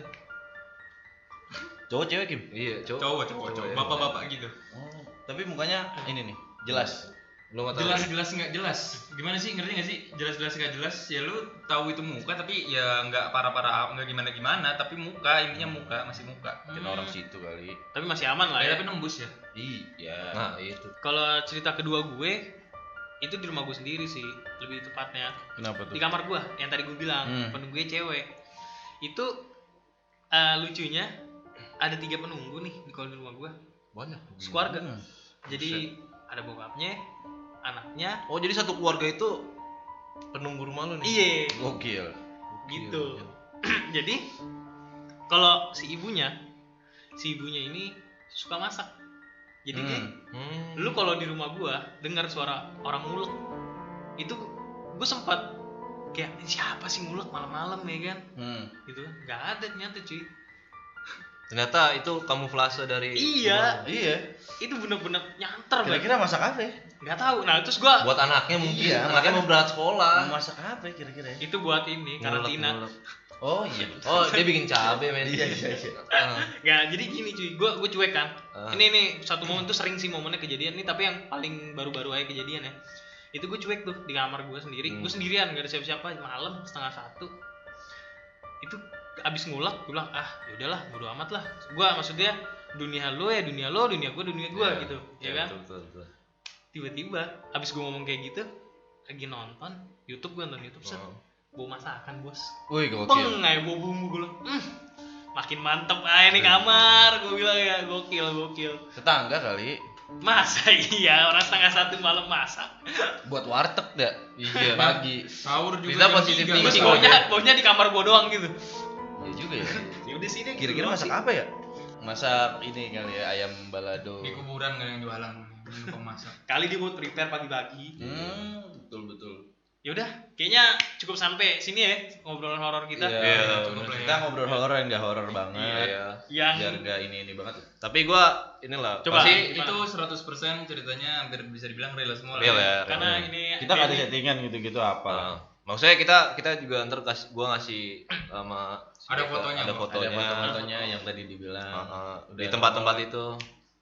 S4: Cowok cewek Kim?
S2: Iya,
S1: Cowok,
S2: ya.
S1: bapak-bapak gitu.
S4: Oh, tapi mukanya ini nih, jelas.
S2: Lu gak tahu.
S1: Jelas nggak jelas. Gimana sih, ngerti nggak sih? Jelas nggak jelas. Ya lu tahu itu muka tapi ya nggak parah-parah, nggak gimana, tapi muka intinya muka, masih muka.
S4: Mungkin orang situ kali.
S3: Tapi masih aman lah
S1: Ya,
S3: ya.
S1: tapi nembus ya.
S4: Iya.
S2: Nah, itu.
S3: Kalau cerita kedua gue itu di rumah gue sendiri sih, lebih tepatnya.
S4: Kenapa tuh?
S3: Di kamar gue yang tadi gue bilang, penunggu gue cewek. Itu lucunya ada 3 penunggu nih di rumah gue.
S2: Banyak.
S3: Sekeluarga. Jadi ada bokapnya, anaknya.
S2: Oh, jadi satu keluarga itu penunggu rumah lu nih?
S3: Iya.
S4: Gokil.
S3: Gitu. Jadi kalau si ibunya ini suka masak. Jadi dia, lu kalau di rumah gua dengar suara orang ngulek, itu gua sempat kayak siapa sih ngulek malam-malam ya kan? Gitu, nggak ada ternyata cuy.
S2: Ternyata itu kamuflase dari
S3: Iya,
S4: Iya.
S3: itu bener-bener nyanter banget.
S4: Kira-kira masak apa ya?
S3: Nggak tahu. Nah terus gua
S2: buat anaknya mungkin.
S4: Iya,
S2: Anaknya mau berangkat sekolah.
S4: Mau masak apa ya kira-kira ya?
S3: itu buat ini karantina.
S2: Ngulek.
S4: Oh iya.
S2: Oh, dia bikin cabe men.
S4: Iya.
S3: Nggak, jadi gini cuy, gua cuek kan. Ini satu momen tuh sering sih momennya kejadian nih, tapi yang paling baru-baru aja kejadian ya. Itu gue cuek tuh di kamar gue sendiri, gue sendirian gak ada siapa-siapa, malam 1:30. Itu abis ngulek, gue bilang yaudahlah bodo amat lah. Gue maksudnya dunia lo ya dunia lo, dunia gue gitu, ya kan?
S2: Betul.
S3: Tiba-tiba abis gue ngomong kayak gitu, lagi nonton YouTube, gue nonton YouTube set, bawa masakan bos.
S4: Wih, gokil.
S3: Peng aja bawa bumbu, gue bilang, makin mantep aja nih kamar, gue bilang ya, gokil.
S4: Tetangga kali.
S3: Masa iya orang 1:30 malam masak.
S4: Buat warteg dah.
S2: Iya.
S4: Pagi.
S1: Sahur juga.
S2: Kita
S1: jam
S2: positif
S1: 3,
S2: thinking,
S1: Bos.
S3: Baunya di kamar gua doang gitu.
S4: Iya juga ya.
S3: Ya udah sih deh.
S4: Kira-kira
S3: gitu
S4: masak
S3: doang
S4: apa ya? Masak ini kali ya, ayam balado.
S1: Di kuburan kan yang jualan pemasak.
S3: sih. Kali dia buat prepare pagi-pagi.
S4: Betul.
S3: Ya udah, kayaknya cukup sampai sini ya ngobrolan horor kita.
S4: Iya,
S1: cukup lah ya.
S4: kita ngobrol horor yang enggak horor banget.
S2: Iya.
S3: Yang
S4: Biar enggak ini banget.
S2: Tapi gua inilah
S3: Coba.
S2: pasti
S1: Itu 100% ceritanya hampir bisa dibilang real semua lah.
S2: real ya.
S3: karena
S2: real.
S3: ini
S4: Kita enggak ada settingan gitu-gitu apa.
S2: Maksudnya kita juga ntar gua ngasih sama
S1: Ada fotonya,
S2: ada
S1: Bang.
S2: fotonya,
S4: Ada foto-fotonya yang tadi dibilang.
S2: di tempat-tempat itu.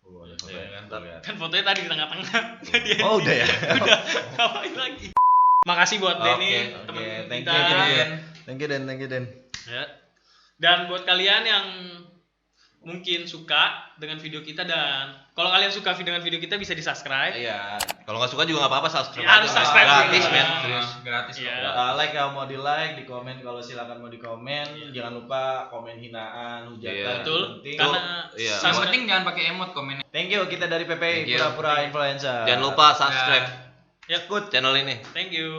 S4: Oh, ada fotonya
S2: Iya,
S4: kan.
S2: ntar.
S4: tuh, lihat.
S3: kan fotonya tadi di tengah-tengah. Jadi
S4: Oh, udah ya.
S3: udah ngapain lagi? Makasih buat Denny,
S4: Oke,
S3: temen
S4: thank
S3: kita.
S4: you. Thank you Den.
S3: Ya. Dan buat kalian yang mungkin suka dengan video kita, dan kalau kalian suka dengan video kita bisa di-subscribe.
S4: Iya.
S2: Kalau nggak suka juga nggak apa-apa, subscribe.
S3: Ya, harus
S2: aja.
S3: subscribe
S2: gratis
S3: juga.
S2: men,
S3: Nah,
S2: serius.
S1: Gratis kok.
S3: Iya.
S4: Like kalau mau di-like, di komen kalau silakan mau di komen. Jangan lupa komen hinaan, hujatan.
S2: Iya.
S4: yang
S3: Betul.
S4: penting.
S3: Karena
S2: Iya.
S1: Yang penting jangan pakai emot komennya.
S4: Thank you, kita dari PP
S2: Thank you.
S4: Pura-pura Influencer.
S2: Jangan lupa subscribe
S3: ya,
S2: channel ini.
S3: thank you.